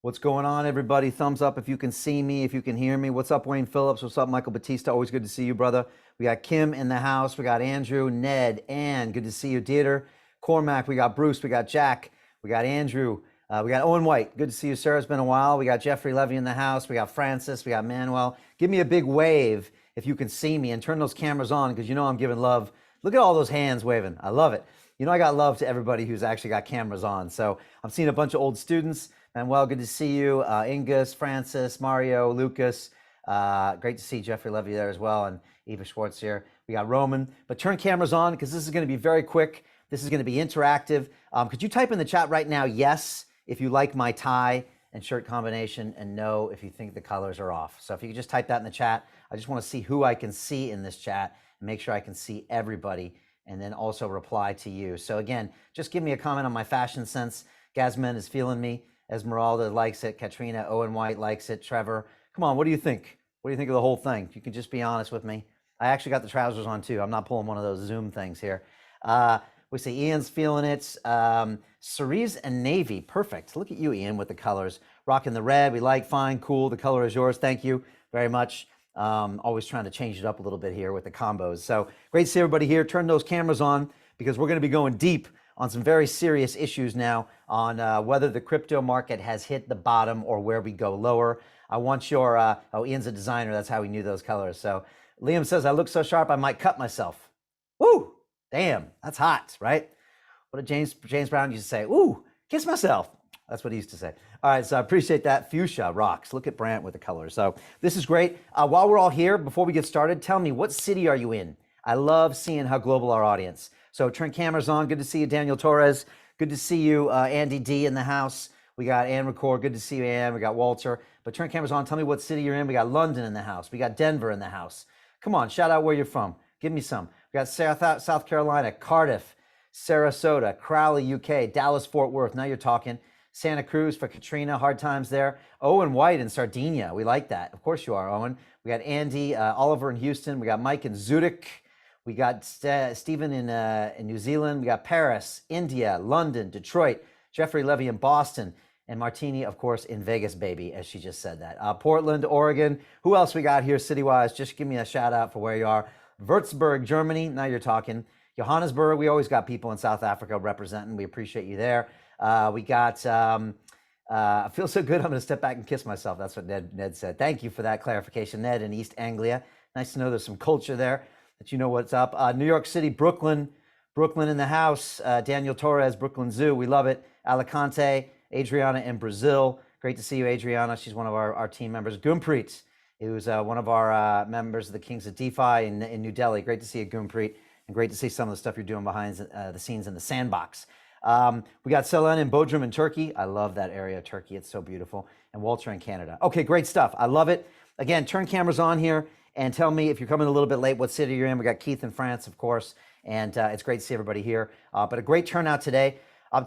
What's going on, everybody? Thumbs up if you can see me, if you can hear me. What's up, Wayne Phillips? What's up, Michael Batista? Always good to see you, brother. We got Kim in the house. We got Andrew, Ned, Ann. Good to see you, Dieter. Cormac. We got Bruce. We got Jack. We got Andrew. We got Owen White. Good to see you, sir. It's been a while. We got Jeffrey Levy in the house. We got Francis. We got Manuel. Give me a big wave if you can see me and turn those cameras on because you know I'm giving love. Look at all those hands waving. I love it. You know I got love to everybody who's actually got cameras on. So I'm seeing a bunch of old students. Manuel, good to see you. Ingus, Francis, Mario, Lucas. Great to see Jeffrey Levy there as well, and Eva Schwartz here. We got Roman. But turn cameras on because this is going to be very quick. This is going to be interactive. Could you type in the chat right now, yes, if you like my tie and shirt combination, and no if you think the colors are off. So if you could just type that in the chat. I just want to see who I can see in this chat and make sure I can see everybody and then also reply to you. So again, just give me a comment on my fashion sense. Gazman is feeling me. Esmeralda likes it. Katrina, Owen White likes it. Trevor, come on, what do you think? What do you think of the whole thing? You can just be honest with me. I actually got the trousers on too. I'm not pulling one of those Zoom things here. We see Ian's feeling it. Cerise and Navy, perfect. Look at you, Ian, with the colors. Rocking the red, we like, fine, cool. The color is yours. Thank you very much. Always trying to change it up a little bit here with the combos. So great to see everybody here. Turn those cameras on because we're going to be going deep on some very serious issues now on whether the crypto market has hit the bottom or where we go lower. I want your, oh, Ian's a designer. That's how we knew those colors. So Liam says, I look so sharp, I might cut myself. Woo, damn, that's hot, right? What did James Brown used to say? Ooh, kiss myself. That's what he used to say. All right, so I appreciate that. Fuchsia rocks. Look at Brant with the colors. So this is great. While we're all here, before we get started, tell me, what city are you in? I love seeing how global our audience. So turn cameras on. Good to see you, Daniel Torres. Good to see you, Andy D in the house. We got Ann Record. Good to see you, Ann. We got Walter. But turn cameras on. Tell me what city you're in. We got London in the house. We got Denver in the house. Come on, shout out where you're from. Give me some. We got South Carolina, Cardiff, Sarasota, Crowley, UK, Dallas, Fort Worth. Now you're talking. Santa Cruz for Katrina. Hard times there. Owen White in Sardinia. We like that. Of course you are, Owen. We got Andy, Oliver in Houston. We got Mike in Zurich. We got Stephen in New Zealand. We got Paris, India, London, Detroit, Jeffrey Levy in Boston, and Martini, of course, in Vegas, baby, as she just said that. Portland, Oregon. Who else we got here city-wise? Just give me a shout out for where you are. Würzburg, Germany. Now you're talking. Johannesburg. We always got people in South Africa representing. We appreciate you there. We got, I feel so good, I'm going to step back and kiss myself. That's what Ned said. Thank you for that clarification, Ned in East Anglia. Nice to know there's some culture there, that you know what's up. New York City, Brooklyn in the house. Daniel Torres, Brooklyn Zoo, we love it. Alicante, Adriana in Brazil. Great to see you, Adriana. She's one of our team members. Gurpreet, who's one of our members of the Kings of DeFi in New Delhi. Great to see you, Gurpreet, and great to see some of the stuff you're doing behind the scenes in the sandbox. We got Selen in Bodrum in Turkey. I love that area of Turkey. It's so beautiful. And Walter in Canada. Okay, great stuff. I love it. Again, turn cameras on here and tell me if you're coming a little bit late, what city you're in. We got Keith in France, of course, and it's great to see everybody here. But a great turnout today.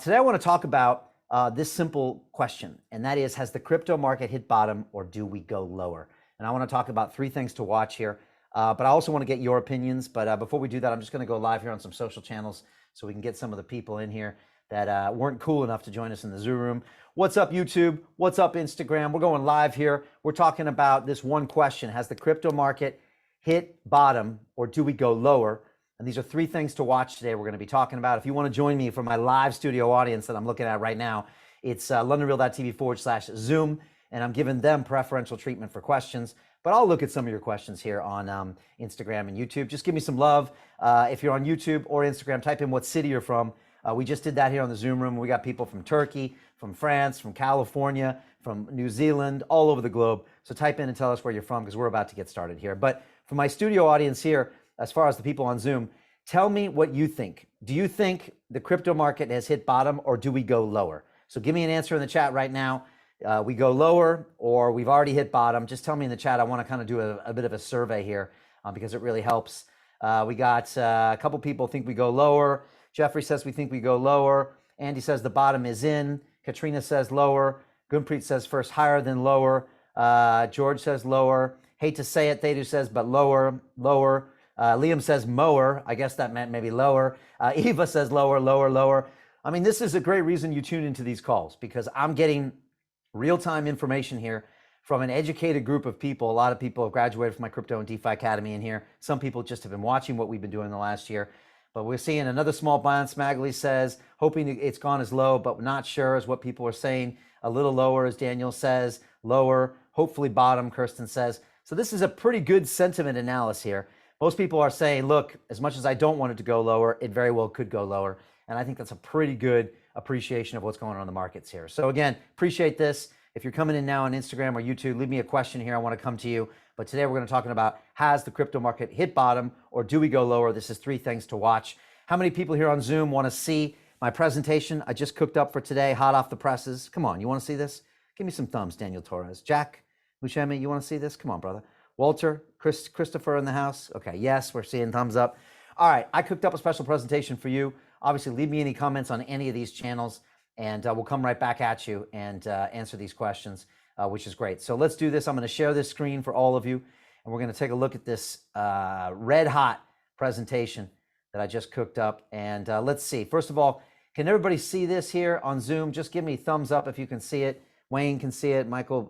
Today I want to talk about this simple question, and that is, has the crypto market hit bottom or do we go lower? And I want to talk about three things to watch here. But I also want to get your opinions. But before we do that, I'm just going to go live here on some social channels so we can get some of the people in here that weren't cool enough to join us in the Zoo Room. What's up, YouTube? What's up, Instagram? We're going live here. We're talking about this one question. Has the crypto market hit bottom or do we go lower? And these are three things to watch today we're going to be talking about. If you want to join me for my live studio audience that I'm looking at right now, it's londonreal.tv/Zoom, and I'm giving them preferential treatment for questions. But I'll look at some of your questions here on Instagram and YouTube. Just give me some love. If you're on YouTube or Instagram, type in what city you're from. We just did that here on the Zoom Room. We got people from Turkey, from France, from California, from New Zealand, all over the globe. So type in and tell us where you're from because we're about to get started here. But for my studio audience here, as far as the people on Zoom, tell me what you think. Do you think the crypto market has hit bottom or do we go lower? So give me an answer in the chat right now. We go lower or we've already hit bottom. Just tell me in the chat. I want to kind of do a bit of a survey here because it really helps. We got a couple people think we go lower. Jeffrey says we think we go lower. Andy says the bottom is in. Katrina says lower. Gurpreet says first higher than lower. George says lower. Hate to say it, Thedu says, but lower. Liam says mower. I guess that meant maybe lower. Eva says lower. I mean, this is a great reason you tune into these calls because I'm getting real-time information here from an educated group of people. A lot of people have graduated from my Crypto and DeFi Academy in here. Some people just have been watching what we've been doing the last year. But we're seeing another small bounce. Magley says, hoping it's gone as low, but not sure is what people are saying. A little lower, as Daniel says, lower, hopefully bottom, Kirsten says. So this is a pretty good sentiment analysis here. Most people are saying, look, as much as I don't want it to go lower, it very well could go lower. And I think that's a pretty good appreciation of what's going on in the markets here. So again, appreciate this. If you're coming in now on Instagram or YouTube, leave me a question here. I want to come to you. But today we're going to talk about, has the crypto market hit bottom or do we go lower? This is 3 things to watch. How many people here on Zoom want to see my presentation I just cooked up for today, hot off the presses? Come on, you want to see this? Give me some thumbs, Daniel Torres. Jack Buscemi, you want to see this? Come on, brother. Walter, Christopher in the house? Okay, yes, we're seeing thumbs up. All right, I cooked up a special presentation for you. Obviously, leave me any comments on any of these channels, and we'll come right back at you and answer these questions, which is great. So let's do this. I'm going to share this screen for all of you, and we're going to take a look at this red hot presentation that I just cooked up. And let's see. First of all, can everybody see this here on Zoom? Just give me a thumbs up if you can see it. Wayne can see it. Michael,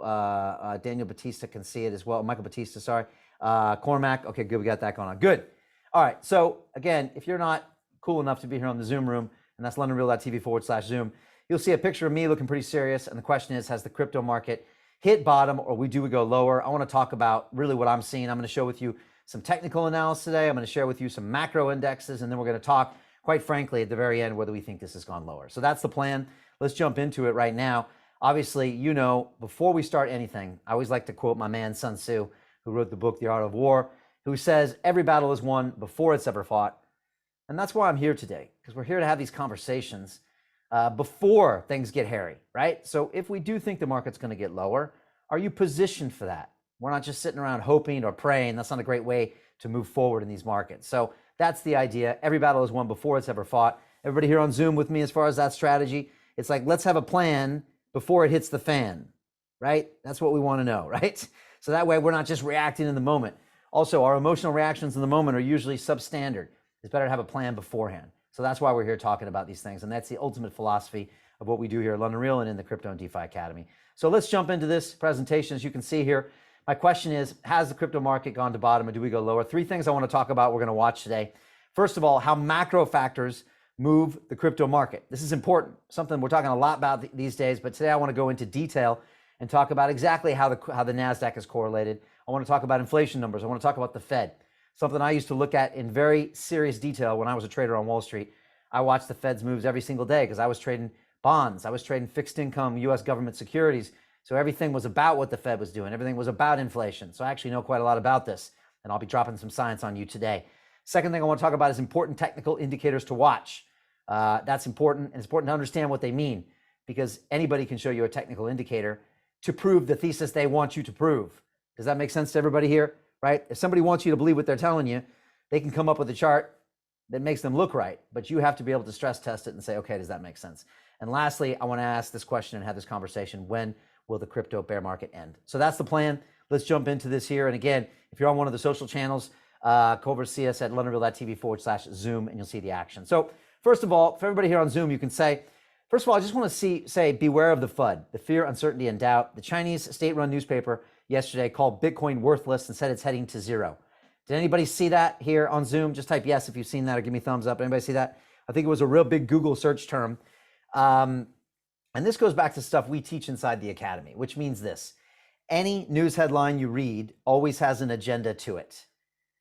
Daniel Batista can see it as well. Michael Batista, sorry. Cormac, okay, good. We got that going on. Good. All right. So again, if you're not cool enough to be here on the Zoom room, and that's londonreal.tv/Zoom, you'll see a picture of me looking pretty serious. And the question is, has the crypto market hit bottom or do we go lower? I want to talk about really what I'm seeing. I'm going to show with you some technical analysis today. I'm going to share with you some macro indexes, and then we're going to talk, quite frankly, at the very end, whether we think this has gone lower. So that's the plan. Let's jump into it right now. Obviously, you know, before we start anything, I always like to quote my man Sun Tzu, who wrote the book, The Art of War, who says, every battle is won before it's ever fought. And that's why I'm here today, because we're here to have these conversations before things get hairy, right? So if we do think the market's going to get lower, are you positioned for that? We're not just sitting around hoping or praying. That's not a great way to move forward in these markets. So that's the idea. Every battle is won before it's ever fought. Everybody here on Zoom with me as far as that strategy. It's like, let's have a plan before it hits the fan, right? That's what we want to know, right? So that way we're not just reacting in the moment. Also, our emotional reactions in the moment are usually substandard. It's better to have a plan beforehand. So that's why we're here talking about these things. And that's the ultimate philosophy of what we do here at London Real and in the Crypto and DeFi Academy. So let's jump into this presentation. As you can see here, my question is, has the crypto market gone to bottom or do we go lower? 3 things I want to talk about we're going to watch today. First of all, how macro factors move the crypto market. This is important, something we're talking a lot about these days, but today I want to go into detail and talk about exactly how the NASDAQ is correlated. I want to talk about inflation numbers. I want to talk about the Fed, something I used to look at in very serious detail when I was a trader on Wall Street. I watched the Fed's moves every single day because I was trading bonds. I was trading fixed income U.S. government securities. So everything was about what the Fed was doing. Everything was about inflation. So I actually know quite a lot about this, and I'll be dropping some science on you today. Second thing I want to talk about is important technical indicators to watch. That's important, and it's important to understand what they mean, because anybody can show you a technical indicator to prove the thesis they want you to prove. Does that make sense to everybody here, right? If somebody wants you to believe what they're telling you, they can come up with a chart that makes them look right, but you have to be able to stress test it and say, okay, does that make sense? And lastly, I want to ask this question and have this conversation: when will the crypto bear market end? So that's the plan. Let's jump into this here. And again, if you're on one of the social channels, go over to see us at londonreal.tv/Zoom, and you'll see the action. So first of all, for everybody here on Zoom, you can say, first of all, I just want to say, beware of the FUD, the fear, uncertainty, and doubt. The Chinese state-run newspaper yesterday called Bitcoin worthless and said it's heading to zero. Did anybody see that here on Zoom? Just type yes if you've seen that, or give me a thumbs up. Anybody see that? I think it was a real big Google search term. And this goes back to stuff we teach inside the Academy, which means this: any news headline you read always has an agenda to it.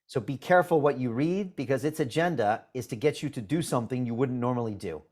So be careful what you read, because its agenda is to get you to do something you wouldn't normally do.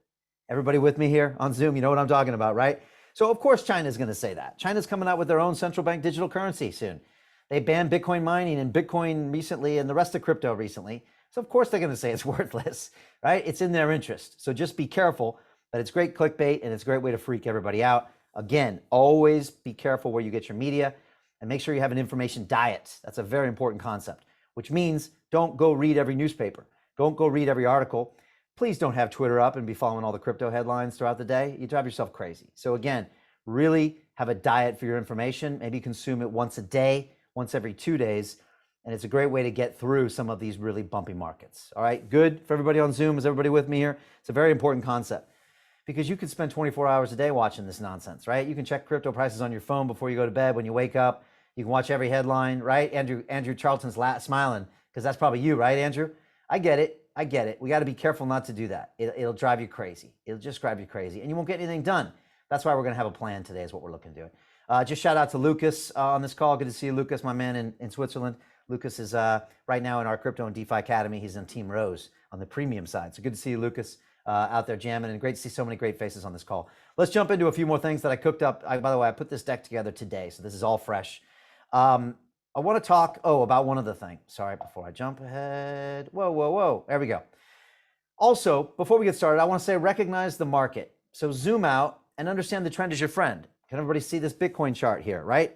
Everybody with me here on Zoom? You know what I'm talking about, right? So of course China's going to say that. China's coming out with their own central bank digital currency soon. They banned Bitcoin mining and Bitcoin recently and the rest of crypto recently. So of course they're going to say it's worthless, right? It's in their interest. So just be careful. But it's great clickbait, and it's a great way to freak everybody out. Again, always be careful where you get your media, and make sure you have an information diet. That's a very important concept, which means don't go read every newspaper. Don't go read every article. Please don't have Twitter up and be following all the crypto headlines throughout the day. You drive yourself crazy. So again, really have a diet for your information. Maybe consume it once a day, once every 2 days, and it's a great way to get through some of these really bumpy markets. All right, good for everybody on Zoom. Is everybody with me here? It's a very important concept. because you could spend 24 hours a day watching this nonsense, right? You can check crypto prices on your phone before you go to bed. When you wake up, you can watch every headline, right? Andrew Charlton's smiling because that's probably you, right, Andrew? I get it. We got to be careful not to do that. It'll drive you crazy. It'll just drive you crazy, and you won't get anything done. That's why we're going to have a plan today is what we're looking to do. Just shout out to Lucas on this call. Good to see you, Lucas, my man in Switzerland. Lucas is right now in our Crypto and DeFi Academy. He's on Team Rose on the premium side. So good to see you, Lucas, out there jamming, and great to see so many great faces on this call. Let's jump into a few more things that I cooked up. By the way, I put this deck together today, so this is all fresh. I want to talk, about one other thing. Sorry, before I jump ahead. Whoa. There we go. Also, before we get started, I want to say recognize the market. So zoom out and understand the trend is your friend. Can everybody see this Bitcoin chart here, right?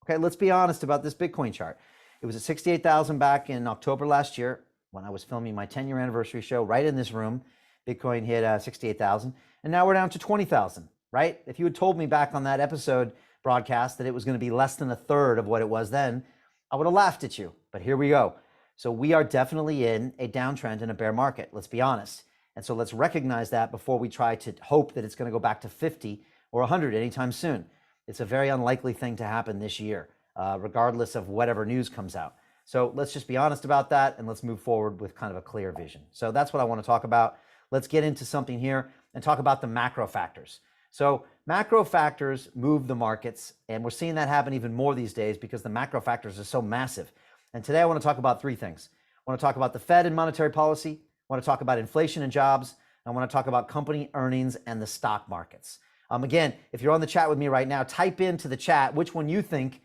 Okay, let's be honest about this Bitcoin chart. It was at 68,000 back in October last year when I was filming my 10-year anniversary show right in this room. Bitcoin hit 68,000, and now we're down to 20,000, right? If you had told me back on that episode broadcast that it was going to be less than a third of what it was then, I would have laughed at you, but here we go. So we are definitely in a downtrend in a bear market, let's be honest. And so let's recognize that before we try to hope that it's going to go back to 50 or 100 anytime soon. It's a very unlikely thing to happen this year, regardless of whatever news comes out. So let's just be honest about that, and let's move forward with kind of a clear vision. So that's what I want to talk about. Let's get into something here and talk about the macro factors. So macro factors move the markets, and we're seeing that happen even more these days because the macro factors are so massive. And today I want to talk about three things. I want to talk about the Fed and monetary policy. I want to talk about inflation and jobs. And I want to talk about company earnings and the stock markets. Again, if you're on the chat with me right now, type into the chat which one you think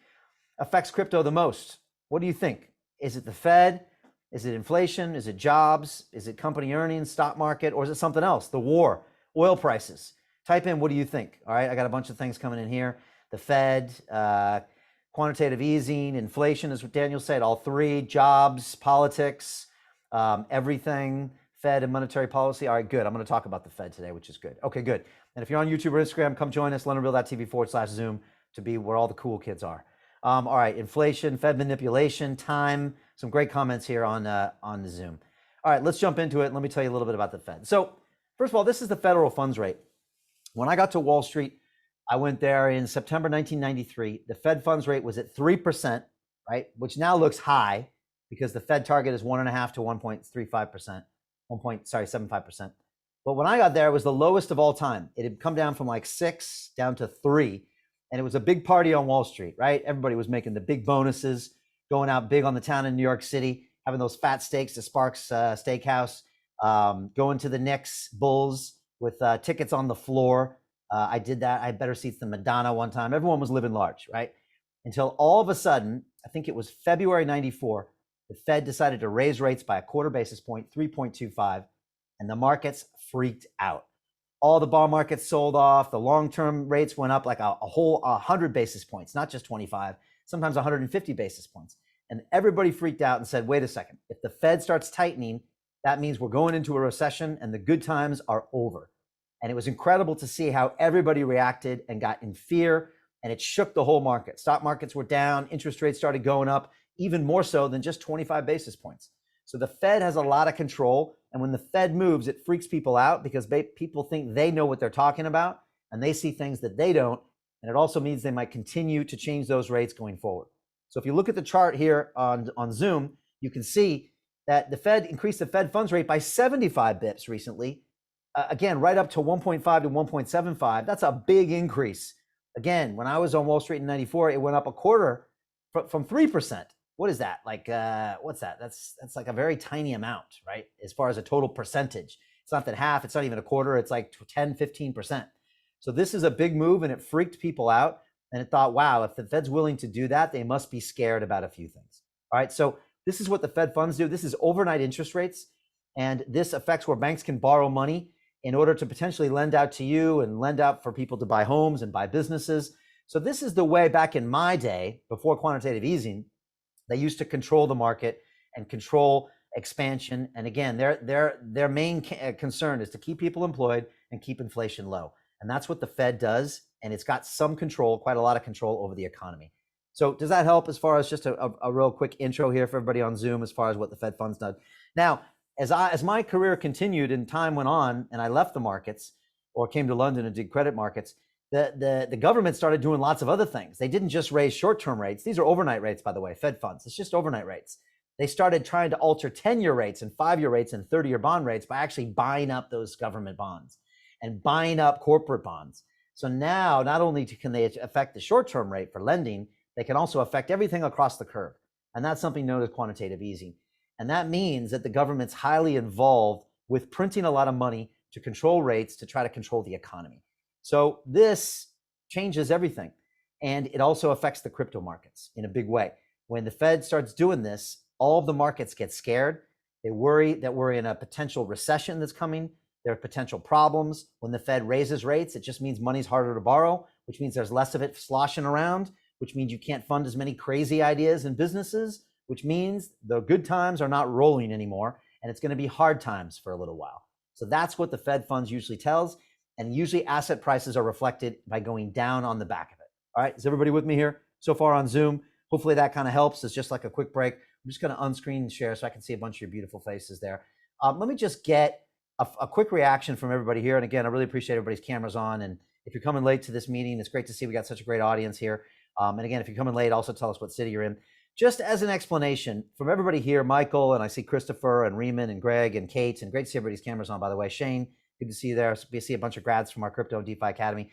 affects crypto the most. What do you think? Is it the Fed? Is it inflation? Is it jobs? Is it company earnings, stock market, or is it something else? The war, oil prices. Type in, what do you think? All right, I got a bunch of things coming in here. The Fed, quantitative easing, inflation, as Daniel said, all three, jobs, politics, everything, Fed and monetary policy. All right, good. I'm going to talk about the Fed today, which is good. Okay, good. And if you're on YouTube or Instagram, come join us, leonardville.tv/Zoom to be where all the cool kids are. All right, inflation, Fed manipulation, time, some great comments here on the Zoom. All right, let's jump into it. Let me tell you a little bit about the Fed. So first of all, this is the federal funds rate. When I got to Wall Street, I went there in September 1993. The Fed funds rate was at 3%, right? Which now looks high because the Fed target is 1.5 to 1.35%, 1.75%. But when I got there, it was the lowest of all time. It had come down from like 6 down to 3. And it was a big party on Wall Street, right? Everybody was making the big bonuses, going out big on the town in New York City, having those fat steaks at Sparks Steakhouse, going to the Knicks Bulls with tickets on the floor. I did that. I had better seats than Madonna one time. Everyone was living large, right? Until all of a sudden, I think it was February 94, the Fed decided to raise rates by a quarter basis point, 3.25, and the markets freaked out. All the bond markets sold off. The long-term rates went up like a whole 100 basis points, not just 25, sometimes 150 basis points. And everybody freaked out and said, wait a second, if the Fed starts tightening, that means we're going into a recession and the good times are over. And it was incredible to see how everybody reacted and got in fear, and it shook the whole market. Stock markets were down, interest rates started going up, even more so than just 25 basis points. So the Fed has a lot of control, and when the Fed moves, it freaks people out because people think they know what they're talking about, and they see things that they don't, and it also means they might continue to change those rates going forward. So if you look at the chart here on Zoom, you can see that the Fed increased the Fed funds rate by 75 bips recently. Again, right up to 1.5 to 1.75. That's a big increase. Again, when I was on Wall Street in 94, it went up a quarter from 3%. What is that? Like, what's that? That's like a very tiny amount, right? As far as a total percentage. It's not that half, it's not even a quarter, it's like 10, 15%. So this is a big move, and it freaked people out. And it thought, wow, if the Fed's willing to do that, they must be scared about a few things. All right, so this is what the Fed funds do. This is overnight interest rates, and this affects where banks can borrow money in order to potentially lend out to you and lend out for people to buy homes and buy businesses. So this is the way back in my day, before quantitative easing, they used to control the market and control expansion. And again, their main concern is to keep people employed and keep inflation low. And that's what the Fed does. And it's got some control, quite a lot of control over the economy. So does that help as far as just a real quick intro here for everybody on Zoom as far as what the Fed funds does? Now, as my career continued and time went on and I left the markets, or came to London and did credit markets, the government started doing lots of other things. They didn't just raise short-term rates. These are overnight rates, by the way, Fed funds. It's just overnight rates. They started trying to alter 10-year rates and 5-year rates and 30-year bond rates by actually buying up those government bonds and buying up corporate bonds. So now not only can they affect the short-term rate for lending, they can also affect everything across the curve. And that's something known as quantitative easing. And that means that the government's highly involved with printing a lot of money to control rates to try to control the economy. So this changes everything. And it also affects the crypto markets in a big way. When the Fed starts doing this, all of the markets get scared. They worry that we're in a potential recession that's coming. There are potential problems. When the Fed raises rates, it just means money's harder to borrow, which means there's less of it sloshing around, which means you can't fund as many crazy ideas and businesses, which means the good times are not rolling anymore, and it's going to be hard times for a little while. So that's what the Fed funds usually tells, and usually asset prices are reflected by going down on the back of it. All right, is everybody with me here so far on Zoom? Hopefully that kind of helps. It's just like a quick break. I'm just going to unscreen and share so I can see a bunch of your beautiful faces there. Let me just get a quick reaction from everybody here. And again, I really appreciate everybody's cameras on. And if you're coming late to this meeting, it's great to see we got such a great audience here. And again, if you're coming late, also tell us what city you're in. Just as an explanation from everybody here, Michael, and I see Christopher and Riemann and Greg and Kate, and great to see everybody's cameras on, by the way. Shane, good to see you there. We see a bunch of grads from our Crypto and DeFi Academy.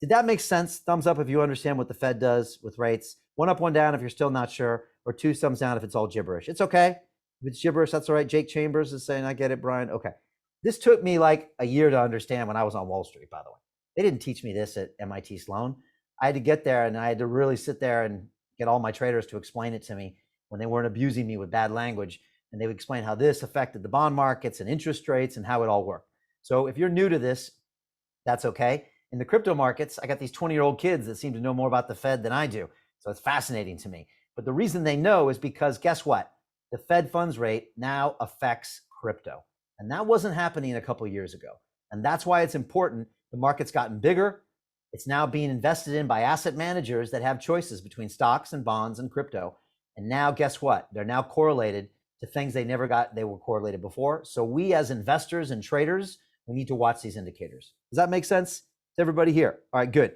Did that make sense? Thumbs up if you understand what the Fed does with rates. 1 up, 1 down if you're still not sure, or 2 thumbs down if it's all gibberish. It's okay. If it's gibberish, that's all right. Jake Chambers is saying, I get it, Brian. Okay. This took me like a year to understand when I was on Wall Street, by the way. They didn't teach me this at MIT Sloan. I had to get there and I had to really sit there and get all my traders to explain it to me when they weren't abusing me with bad language. And they would explain how this affected the bond markets and interest rates and how it all worked. So if you're new to this, that's okay. In the crypto markets, I got these 20-year-old kids that seem to know more about the Fed than I do. So it's fascinating to me. But the reason they know is because guess what? The Fed funds rate now affects crypto. And that wasn't happening a couple of years ago. And that's why it's important. The market's gotten bigger. It's now being invested in by asset managers that have choices between stocks and bonds and crypto. And now guess what? They're now correlated to things they were correlated before. So we as investors and traders, we need to watch these indicators. Does that make sense to everybody here? All right, good.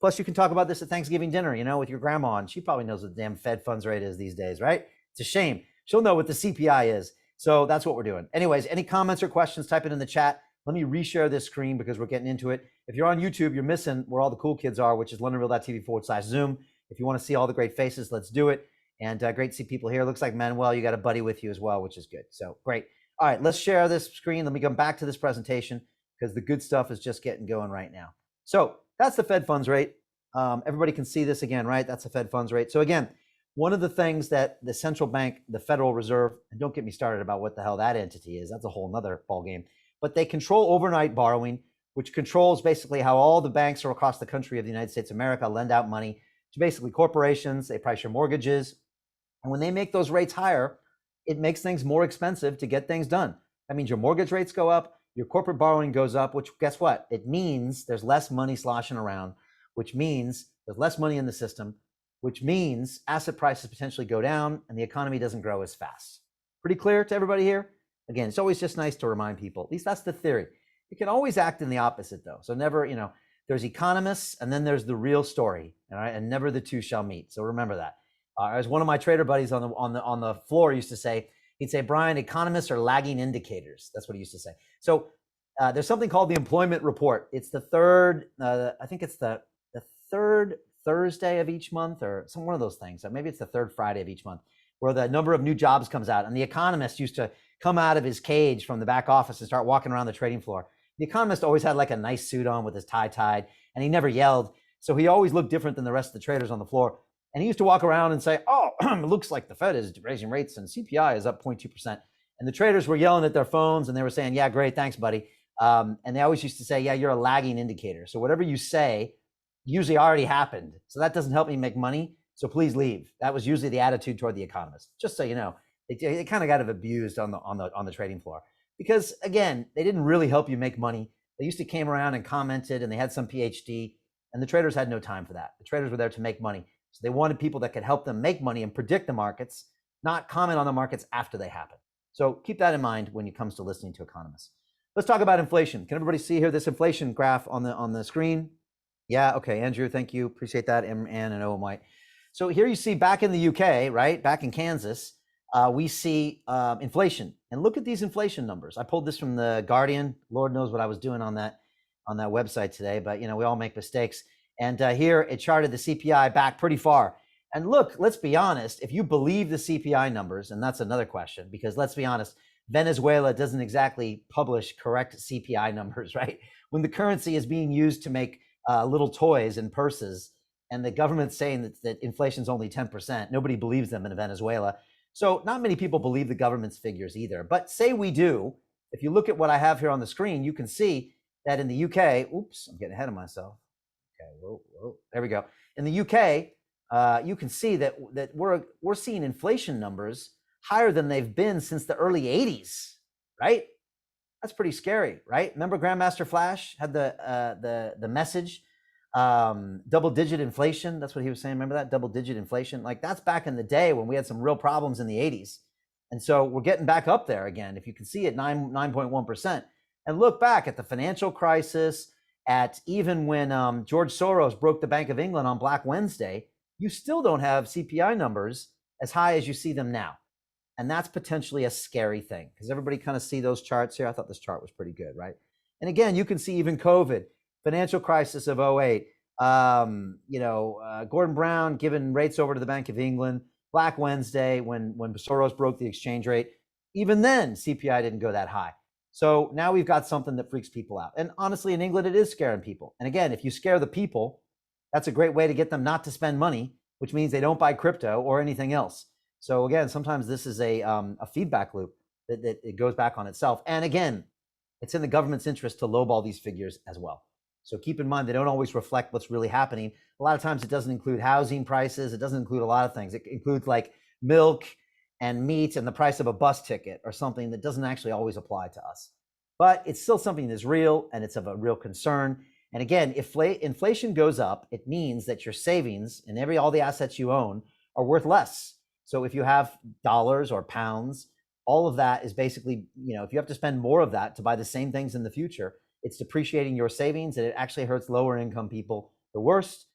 Plus you can talk about this at Thanksgiving dinner, with your grandma, and she probably knows what the damn Fed funds rate is these days, right? It's a shame. She'll know what the CPI is. So that's what we're doing. Anyways, any comments or questions, type it in the chat. Let me reshare this screen because we're getting into it. If you're on YouTube, you're missing where all the cool kids are, which is londonreal.tv/Zoom. If you want to see all the great faces, let's do it. And great to see people here. Looks like Manuel, you got a buddy with you as well, which is good. So great. All right, let's share this screen. Let me come back to this presentation because the good stuff is just getting going right now. So that's the Fed funds rate. Everybody can see this again, right? That's the Fed funds rate. So again, one of the things that the central bank, the Federal Reserve, and don't get me started about what the hell that entity is. That's a whole nother ballgame. But they control overnight borrowing, which controls basically how all the banks across the country of the United States of America lend out money to basically corporations. They price your mortgages. And when they make those rates higher, it makes things more expensive to get things done. That means your mortgage rates go up, your corporate borrowing goes up, which guess what? It means there's less money sloshing around, which means there's less money in the system, which means asset prices potentially go down and the economy doesn't grow as fast. Pretty clear to everybody here? Again, it's always just nice to remind people, at least that's the theory. It can always act in the opposite though. So never, there's economists and then there's the real story, all right? And never the two shall meet. So remember that. As one of my trader buddies on the floor used to say, he'd say, Brian, economists are lagging indicators. That's what he used to say. So there's something called the employment report. It's the third, I think it's the third Thursday of each month or some one of those things. Maybe it's the third Friday of each month where the number of new jobs comes out. And the economist used to come out of his cage from the back office and start walking around the trading floor. The economist always had like a nice suit on with his tie tied, and he never yelled. So he always looked different than the rest of the traders on the floor. And he used to walk around and say, oh, it looks like the Fed is raising rates and CPI is up 0.2%. And the traders were yelling at their phones and they were saying, yeah, great, thanks, buddy. And they always used to say, yeah, you're a lagging indicator. So whatever you say usually already happened. So that doesn't help me make money. So please leave. That was usually the attitude toward the economist. Just so you know, they kind of got abused on the trading floor because again, they didn't really help you make money. They used to came around and commented and they had some PhD and the traders had no time for that. The traders were there to make money. So they wanted people that could help them make money and predict the markets, not comment on the markets after they happen. So keep that in mind when it comes to listening to economists. Let's talk about inflation. Can everybody see here this inflation graph on the screen? Yeah, okay, Andrew, thank you. Appreciate that, Ann and Owen White. So here you see back in the UK, right, back in Kansas, we see inflation. And look at these inflation numbers. I pulled this from the Guardian. Lord knows what I was doing on that website today, but we all make mistakes. And here it charted the CPI back pretty far. And look, let's be honest, if you believe the CPI numbers, and that's another question, because let's be honest, Venezuela doesn't exactly publish correct CPI numbers, right? When the currency is being used to make little toys and purses, and the government's saying that inflation's only 10%, nobody believes them in Venezuela. So not many people believe the government's figures either. But say we do, if you look at what I have here on the screen, you can see that in the UK, oops, I'm getting ahead of myself. Okay, whoa, there we go. In the UK, you can see that we're seeing inflation numbers higher than they've been since the early 80s, right? That's pretty scary, right? Remember Grandmaster Flash had the message, double-digit inflation. That's what he was saying. Remember that double-digit inflation? Like that's back in the day when we had some real problems in the 80s. And so we're getting back up there again. If you can see it, 9.1%. And look back at the financial crisis, at even when George Soros broke the Bank of England on Black Wednesday, you still don't have CPI numbers as high as you see them now. And that's potentially a scary thing because everybody kind of see those charts here. I thought this chart was pretty good, right? And again, you can see even COVID, financial crisis of 08, Gordon Brown giving rates over to the Bank of England, Black Wednesday when Soros broke the exchange rate. Even then, CPI didn't go that high. So now we've got something that freaks people out. And honestly, in England, it is scaring people. And again, if you scare the people, that's a great way to get them not to spend money, which means they don't buy crypto or anything else. So again, sometimes this is a feedback loop that it goes back on itself. And again, it's in the government's interest to lowball these figures as well. So keep in mind, they don't always reflect what's really happening. A lot of times it doesn't include housing prices. It doesn't include a lot of things. It includes like milk and meat and the price of a bus ticket or something that doesn't actually always apply to us. But it's still something that's real and it's of a real concern. And again, if inflation goes up, it means that your savings and all the assets you own are worth less. So if you have dollars or pounds, all of that is basically, if you have to spend more of that to buy the same things in the future, it's depreciating your savings, and it actually hurts lower income people the worst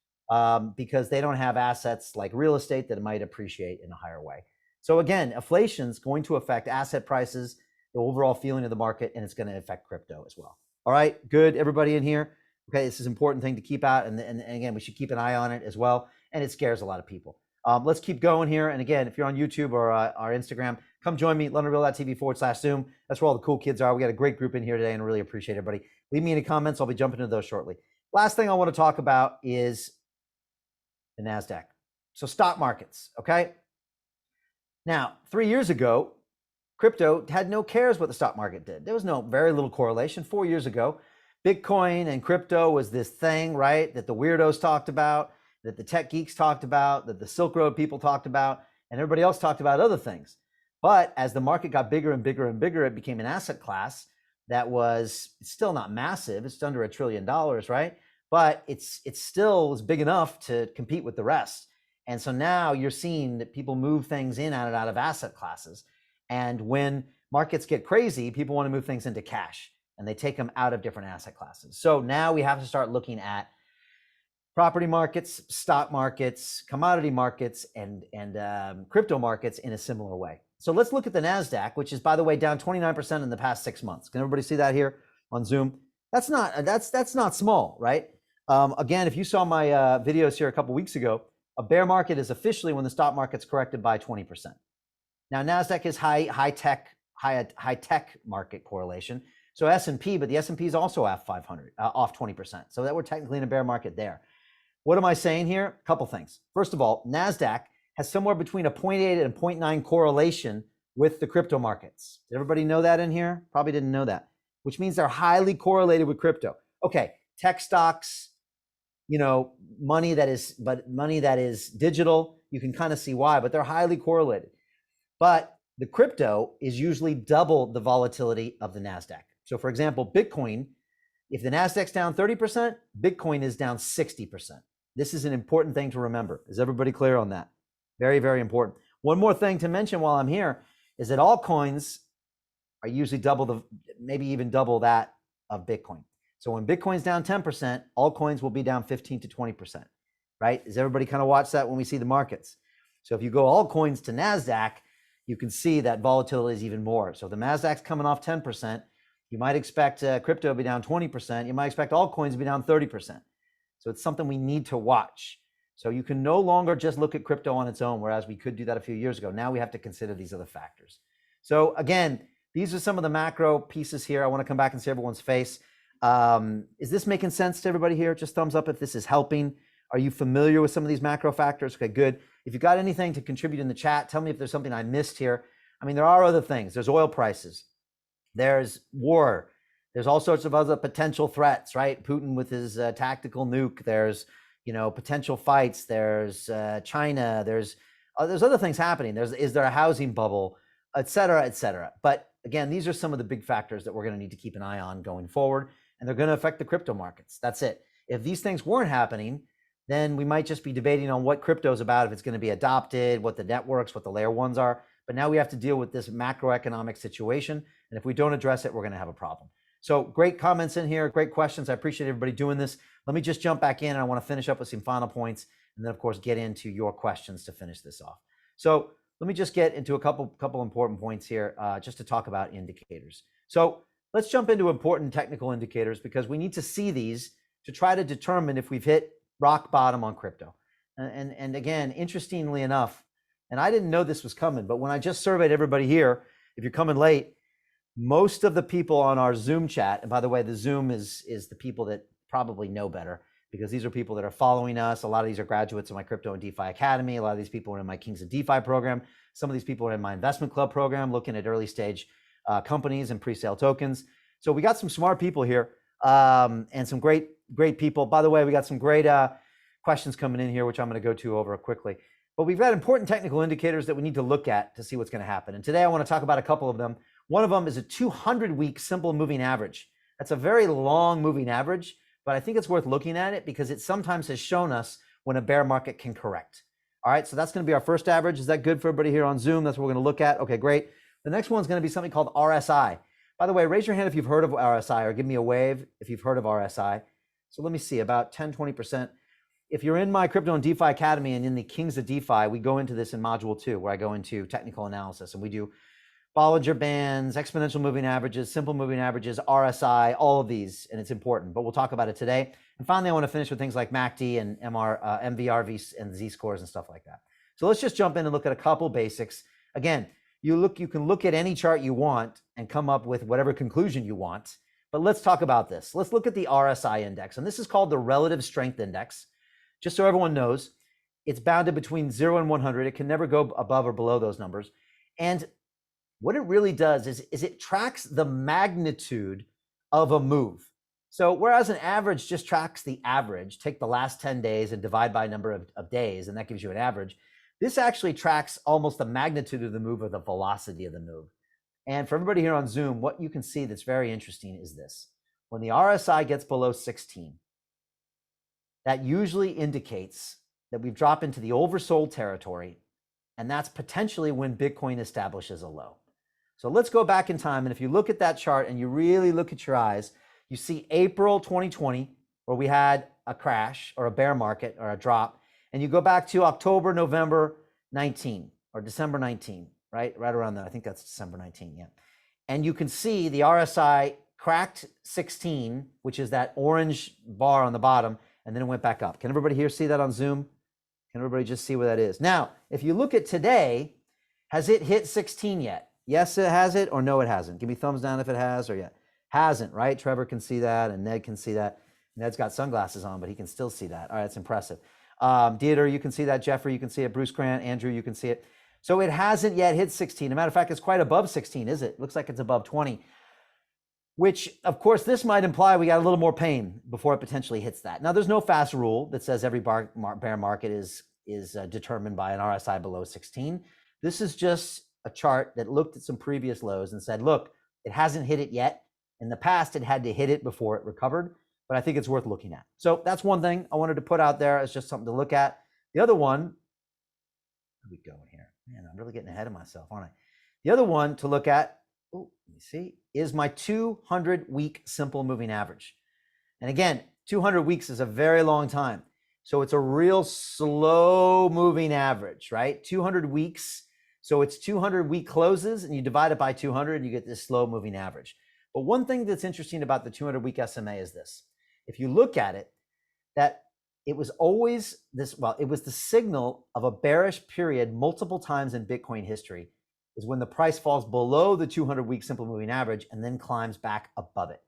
because they don't have assets like real estate that might appreciate in a higher way. So again, inflation is going to affect asset prices, the overall feeling of the market, and it's going to affect crypto as well. All right, good, everybody in here? Okay, this is an important thing to keep out, and again, we should keep an eye on it as well, and it scares a lot of people. Let's keep going here. And again, if you're on YouTube or our Instagram, come join me, LondonReal.tv/Zoom. That's where all the cool kids are. We got a great group in here today and I really appreciate everybody. Leave me any comments. I'll be jumping into those shortly. Last thing I want to talk about is the NASDAQ. So stock markets, okay? Now, 3 years ago, crypto had no cares what the stock market did. There was very little correlation. 4 years ago, Bitcoin and crypto was this thing, right, that the weirdos talked about, that the tech geeks talked about, that the Silk Road people talked about, and everybody else talked about other things. But as the market got bigger and bigger and bigger, it became an asset class that was still not massive. It's under $1 trillion, right? But it still was big enough to compete with the rest. And so now you're seeing that people move things in and out of asset classes. And when markets get crazy, people want to move things into cash and they take them out of different asset classes. So now we have to start looking at property markets, stock markets, commodity markets, and crypto markets in a similar way. So let's look at the NASDAQ, which is, by the way, down 29% in the past 6 months. Can everybody see that here on Zoom? That's not small, right? Again, if you saw my videos here a couple weeks ago, a bear market is officially when the stock market's corrected by 20%. Now, NASDAQ is high tech market correlation. So S&P, but the S&P is also off 500, off 20%. So that we're technically in a bear market there. What am I saying here? A couple things. First of all, NASDAQ has somewhere between a 0.8 and 0.9 correlation with the crypto markets. Did everybody know that in here? Probably didn't know that, which means they're highly correlated with crypto. Okay, tech stocks, money that is digital, you can kind of see why, but they're highly correlated. But the crypto is usually double the volatility of the NASDAQ. So for example, Bitcoin, if the NASDAQ's down 30%, Bitcoin is down 60%. This is an important thing to remember. Is everybody clear on that? Very, very important. One more thing to mention while I'm here is that altcoins are usually maybe even double that of Bitcoin. So when Bitcoin's down 10%, altcoins will be down 15 to 20%, right? Does everybody kind of watch that when we see the markets? So if you go altcoins to NASDAQ, you can see that volatility is even more. So if the NASDAQ's coming off 10%, you might expect crypto to be down 20%. You might expect altcoins to be down 30%. So it's something we need to watch. So you can no longer just look at crypto on its own, whereas we could do that a few years ago. Now we have to consider these other factors. So again, these are some of the macro pieces here. I want to come back and see everyone's face. Is this making sense to everybody here? Just thumbs up if this is helping. Are you familiar with some of these macro factors? Okay, good. If you got anything to contribute in the chat, tell me if there's something I missed here. I mean, there are other things. There's oil prices. There's war. There's all sorts of other potential threats, right? Putin with his tactical nuke. There's, potential fights. There's China. There's other things happening. Is there a housing bubble, et cetera, et cetera. But again, these are some of the big factors that we're going to need to keep an eye on going forward, and they're going to affect the crypto markets. That's it. If these things weren't happening, then we might just be debating on what crypto is about, if it's going to be adopted, what the networks, what the layer ones are. But now we have to deal with this macroeconomic situation. And if we don't address it, we're going to have a problem. So great comments in here, great questions. I appreciate everybody doing this. Let me just jump back in, and I want to finish up with some final points, and then of course get into your questions to finish this off. So let me just get into a couple important points here, just to talk about indicators. So let's jump into important technical indicators, because we need to see these to try to determine if we've hit rock bottom on crypto. And again, interestingly enough, and I didn't know this was coming, but when I just surveyed everybody here, if you're coming late, most of the people on our Zoom chat, and by the way, the Zoom is the people that probably know better, because these are people that are following us. A lot of these are graduates of my Crypto and DeFi Academy. A lot of these people are in my Kings of DeFi program. Some of these people are in my investment club program, looking at early stage companies and pre-sale tokens. So we got some smart people here, and some great people. By the way, we got some great questions coming in here, which I'm going to go to over quickly. But we've got important technical indicators that we need to look at to see what's going to happen. And today I want to talk about a couple of them. One of them is a 200-week simple moving average. That's a very long moving average, but I think it's worth looking at it because it sometimes has shown us when a bear market can correct. All right, so that's going to be our first average. Is that good for everybody here on Zoom? That's what we're going to look at. Okay, great. The next one's going to be something called RSI. By the way, raise your hand if you've heard of RSI, or give me a wave if you've heard of RSI. So let me see, about 10, 20%. If you're in my Crypto and DeFi Academy and in the Kings of DeFi, we go into this in Module 2, where I go into technical analysis, and we do Bollinger Bands, exponential moving averages, simple moving averages, RSI, all of these, and it's important, but we'll talk about it today. And finally, I want to finish with things like MACD and MVRV and Z-scores and stuff like that. So let's just jump in and look at a couple basics. Again, you can look at any chart you want and come up with whatever conclusion you want, but let's talk about this. Let's look at the RSI index, and this is called the Relative Strength Index. Just so everyone knows, it's bounded between 0 and 100. It can never go above or below those numbers. And what it really does is it tracks the magnitude of a move. So whereas an average just tracks the average, take the last 10 days and divide by a number of days, and that gives you an average, this actually tracks almost the magnitude of the move or the velocity of the move. And for everybody here on Zoom, what you can see that's very interesting is this. When the RSI gets below 16, that usually indicates that we've dropped into the oversold territory, and that's potentially when Bitcoin establishes a low. So let's go back in time, and if you look at that chart and you really look at your eyes, you see April 2020, where we had a crash or a bear market or a drop, and you go back to October, November 19, or December 19, right around there. I think that's December 19, yeah. And you can see the RSI cracked 16, which is that orange bar on the bottom, and then it went back up. Can everybody here see that on Zoom? Can everybody just see where that is? Now, if you look at today, has it hit 16 yet? Yes, it has it, or no, it hasn't. Give me thumbs down if it has, or yeah. Hasn't, right? Trevor can see that, and Ned can see that. Ned's got sunglasses on, but he can still see that. All right, that's impressive. Dieter, you can see that. Jeffrey, you can see it. Bruce Grant, Andrew, you can see it. So it hasn't yet hit 16. As a matter of fact, it's quite above 16, is it? Looks like it's above 20. Which, of course, this might imply we got a little more pain before it potentially hits that. Now, there's no fast rule that says every bear market is determined by an RSI below 16. This is just a chart that looked at some previous lows and said, look, it hasn't hit it yet. In the past, it had to hit it before it recovered, but I think it's worth looking at. So that's one thing I wanted to put out there as just something to look at. The other one, where are we going here? Man, I'm really getting ahead of myself, aren't I? The other one to look at, let me see, is my 200-week simple moving average. And again, 200 weeks is a very long time. So it's a real slow moving average, right? 200 weeks. So it's 200 week closes and you divide it by 200 and you get this slow moving average. But one thing that's interesting about the 200 week SMA is this. If you look at it, that it was always this, well, it was the signal of a bearish period multiple times in Bitcoin history is when the price falls below the 200 week simple moving average and then climbs back above it.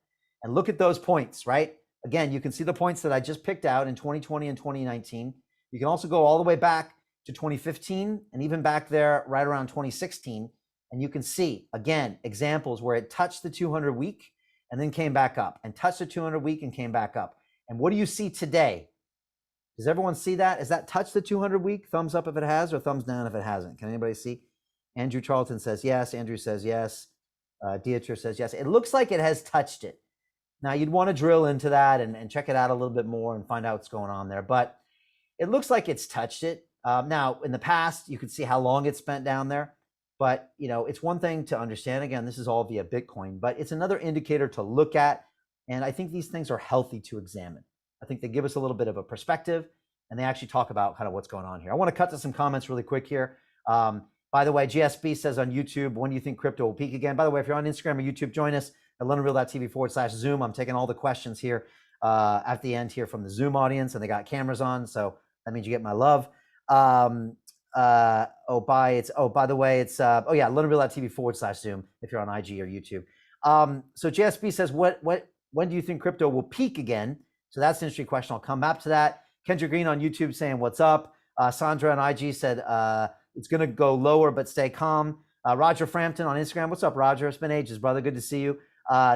And look at those points, right? Again, you can see the points that I just picked out in 2020 and 2019. You can also go all the way back to 2015 and even back there right around 2016. And you can see, again, examples where it touched the 200 week and then came back up and touched the 200 week and came back up. And what do you see today? Does everyone see that? Has that touched the 200 week? Thumbs up if it has or thumbs down if it hasn't. Can anybody see? Andrew Charlton says yes. Andrew says yes. Dieter says yes. It looks like it has touched it. Now, you'd want to drill into that and check it out a little bit more and find out what's going on there. But it looks like it's touched it. Now, in the past, you could see how long it's spent down there. But, you know, it's one thing to understand. Again, this is all via Bitcoin. But it's another indicator to look at. And I think these things are healthy to examine. I think they give us a little bit of a perspective. And they actually talk about kind of what's going on here. I want to cut to some comments really quick here. By the way, GSB says on YouTube, when do you think crypto will peak again? By the way, if you're on Instagram or YouTube, join us at LondonReal.tv/Zoom. I'm taking all the questions here at the end here from the Zoom audience, and they got cameras on, so that means you get my love. By the way, it's LondonReal.tv/Zoom if you're on IG or YouTube. So JSB says, when do you think crypto will peak again? So that's an interesting question. I'll come back to that. Kendra Green on YouTube saying, what's up? Sandra on IG said, it's going to go lower, but stay calm. Roger Frampton on Instagram. What's up, Roger? It's been ages, brother. Good to see you.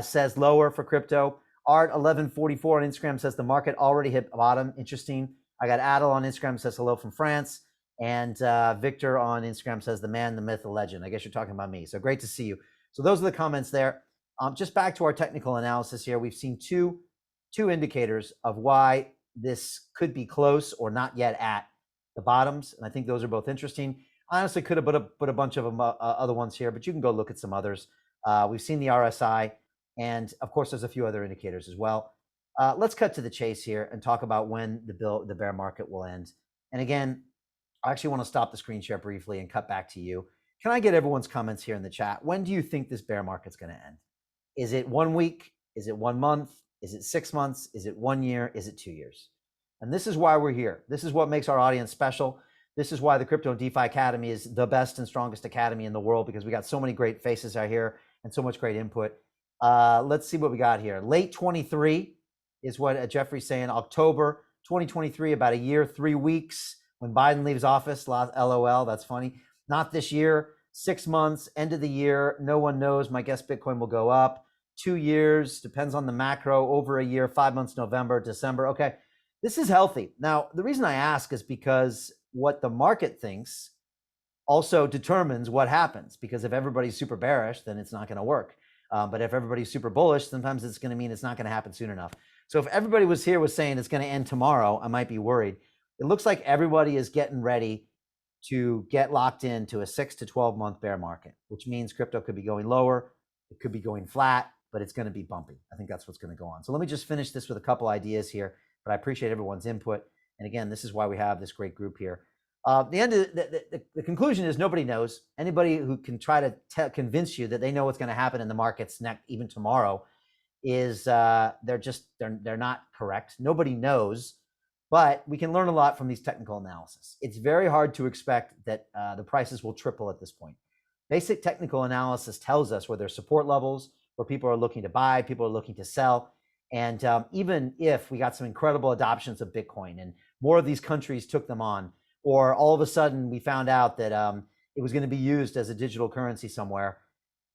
Says lower for crypto. Art1144 on Instagram says the market already hit bottom. Interesting. I got Adel on Instagram says hello from France. And Victor on Instagram says the man, the myth, the legend. I guess you're talking about me. So great to see you. So those are the comments there. Just back to our technical analysis here. We've seen two indicators of why this could be close or not yet at the bottoms. And I think those are both interesting. I honestly could have put a bunch of them, other ones here, but you can go look at some others. We've seen the RSI, and of course, there's a few other indicators as well. Let's cut to the chase here and talk about when the bear market will end. And again, I actually want to stop the screen share briefly and cut back to you. Can I get everyone's comments here in the chat? When do you think this bear market's going to end? Is it 1 week? Is it 1 month? Is it 6 months? Is it 1 year? Is it 2 years? And this is why we're here. This is what makes our audience special. This is why the Crypto and DeFi Academy is the best and strongest academy in the world, because we got so many great faces out here and so much great input. Let's see what we got here. Late 23 is what Jeffrey's saying. October 2023, about a year, 3 weeks when Biden leaves office. LOL, that's funny. Not this year. 6 months, end of the year. No one knows. My guess Bitcoin will go up. 2 years, depends on the macro. Over a year, 5 months, November, December. Okay, this is healthy. Now, the reason I ask is because what the market thinks also determines what happens, because if everybody's super bearish, then it's not going to work. But if everybody's super bullish, sometimes it's going to mean it's not going to happen soon enough. So if everybody was saying it's going to end tomorrow, I might be worried. It looks like everybody is getting ready to get locked into a 6 to 12 month bear market, which means crypto could be going lower. It could be going flat, but it's going to be bumpy. I think that's what's going to go on. So let me just finish this with a couple ideas here, but I appreciate everyone's input. And again, this is why we have this great group here. The end of the conclusion is nobody knows. Anybody who can try to convince you that they know what's going to happen in the markets next, even tomorrow, is they're not correct. Nobody knows, but we can learn a lot from these technical analysis. It's very hard to expect that the prices will triple at this point. Basic technical analysis tells us where there's support levels, where people are looking to buy, people are looking to sell. And even if we got some incredible adoptions of Bitcoin and more of these countries took them on, or all of a sudden we found out that it was going to be used as a digital currency somewhere,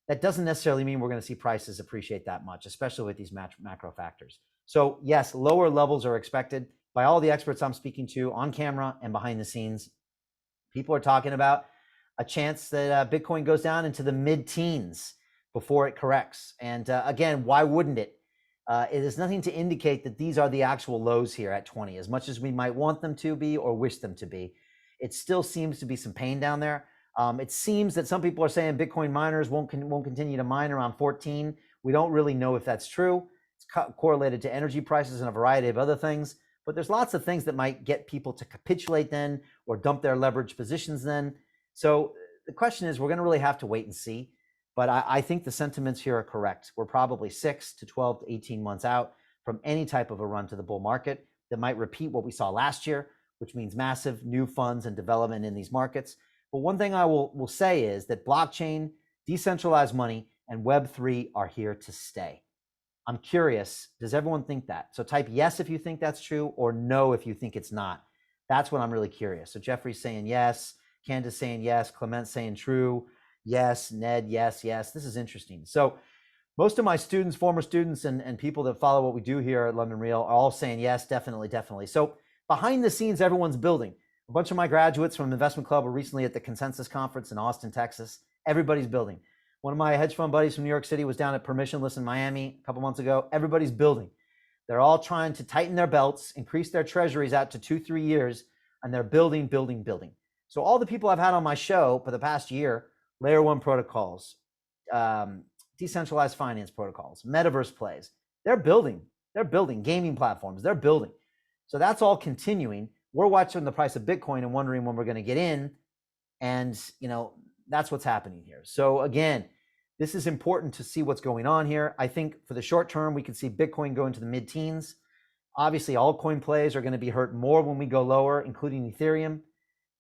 that doesn't necessarily mean we're going to see prices appreciate that much, especially with these macro factors. So yes, lower levels are expected by all the experts I'm speaking to on camera and behind the scenes. People are talking about a chance that Bitcoin goes down into the mid-teens before it corrects. And again, why wouldn't it? It is nothing to indicate that these are the actual lows here at 20, as much as we might want them to be or wish them to be. It still seems to be some pain down there. It seems that some people are saying Bitcoin miners won't continue to mine around 14. We don't really know if that's true. It's correlated to energy prices and a variety of other things. But there's lots of things that might get people to capitulate then or dump their leverage positions then. So the question is, we're going to really have to wait and see. But I think the sentiments here are correct. We're probably 6 to 12 to 18 months out from any type of a run to the bull market that might repeat what we saw last year, which means massive new funds and development in these markets. But one thing I will say is that blockchain, decentralized money, and Web3 are here to stay. I'm curious, does everyone think that? So type yes if you think that's true, or no if you think it's not. That's what I'm really curious. So Jeffrey's saying yes, Candace saying yes, Clement's saying true, yes, Ned, yes, yes. This is interesting. So most of my students, former students, and people that follow what we do here at London Real are all saying yes, definitely, definitely. So behind the scenes, everyone's building. A bunch of my graduates from Investment Club were recently at the Consensus Conference in Austin, Texas. Everybody's building. One of my hedge fund buddies from New York City was down at Permissionless in Miami a couple months ago. Everybody's building. They're all trying to tighten their belts, increase their treasuries out to 2-3 years, and they're building, building, building. So all the people I've had on my show for the past year, layer one protocols, decentralized finance protocols, metaverse plays, they're building gaming platforms, they're building. So that's all continuing. We're watching the price of Bitcoin and wondering when we're going to get in. And, that's what's happening here. So again, this is important to see what's going on here. I think for the short term, we could see Bitcoin go into the mid-teens. Obviously, altcoin plays are going to be hurt more when we go lower, including Ethereum.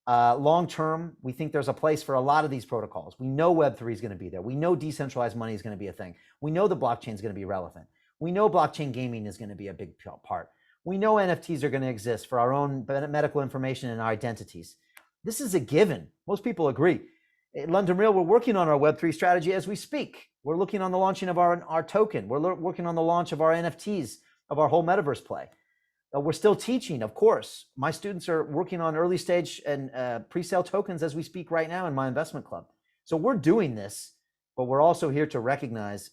Long term, we think there's a place for a lot of these protocols. We know Web3 is going to be there. We know decentralized money is going to be a thing. We know the blockchain is going to be relevant. We know blockchain gaming is going to be a big part. We know NFTs are going to exist for our own medical information and our identities. This is a given. Most people agree. At London Real, we're working on our Web3 strategy as we speak. We're looking on the launching of our token. We're working on the launch of our NFTs, of our whole metaverse play. We're still teaching, of course. My students are working on early stage and pre-sale tokens as we speak right now in my investment club. So we're doing this, but we're also here to recognize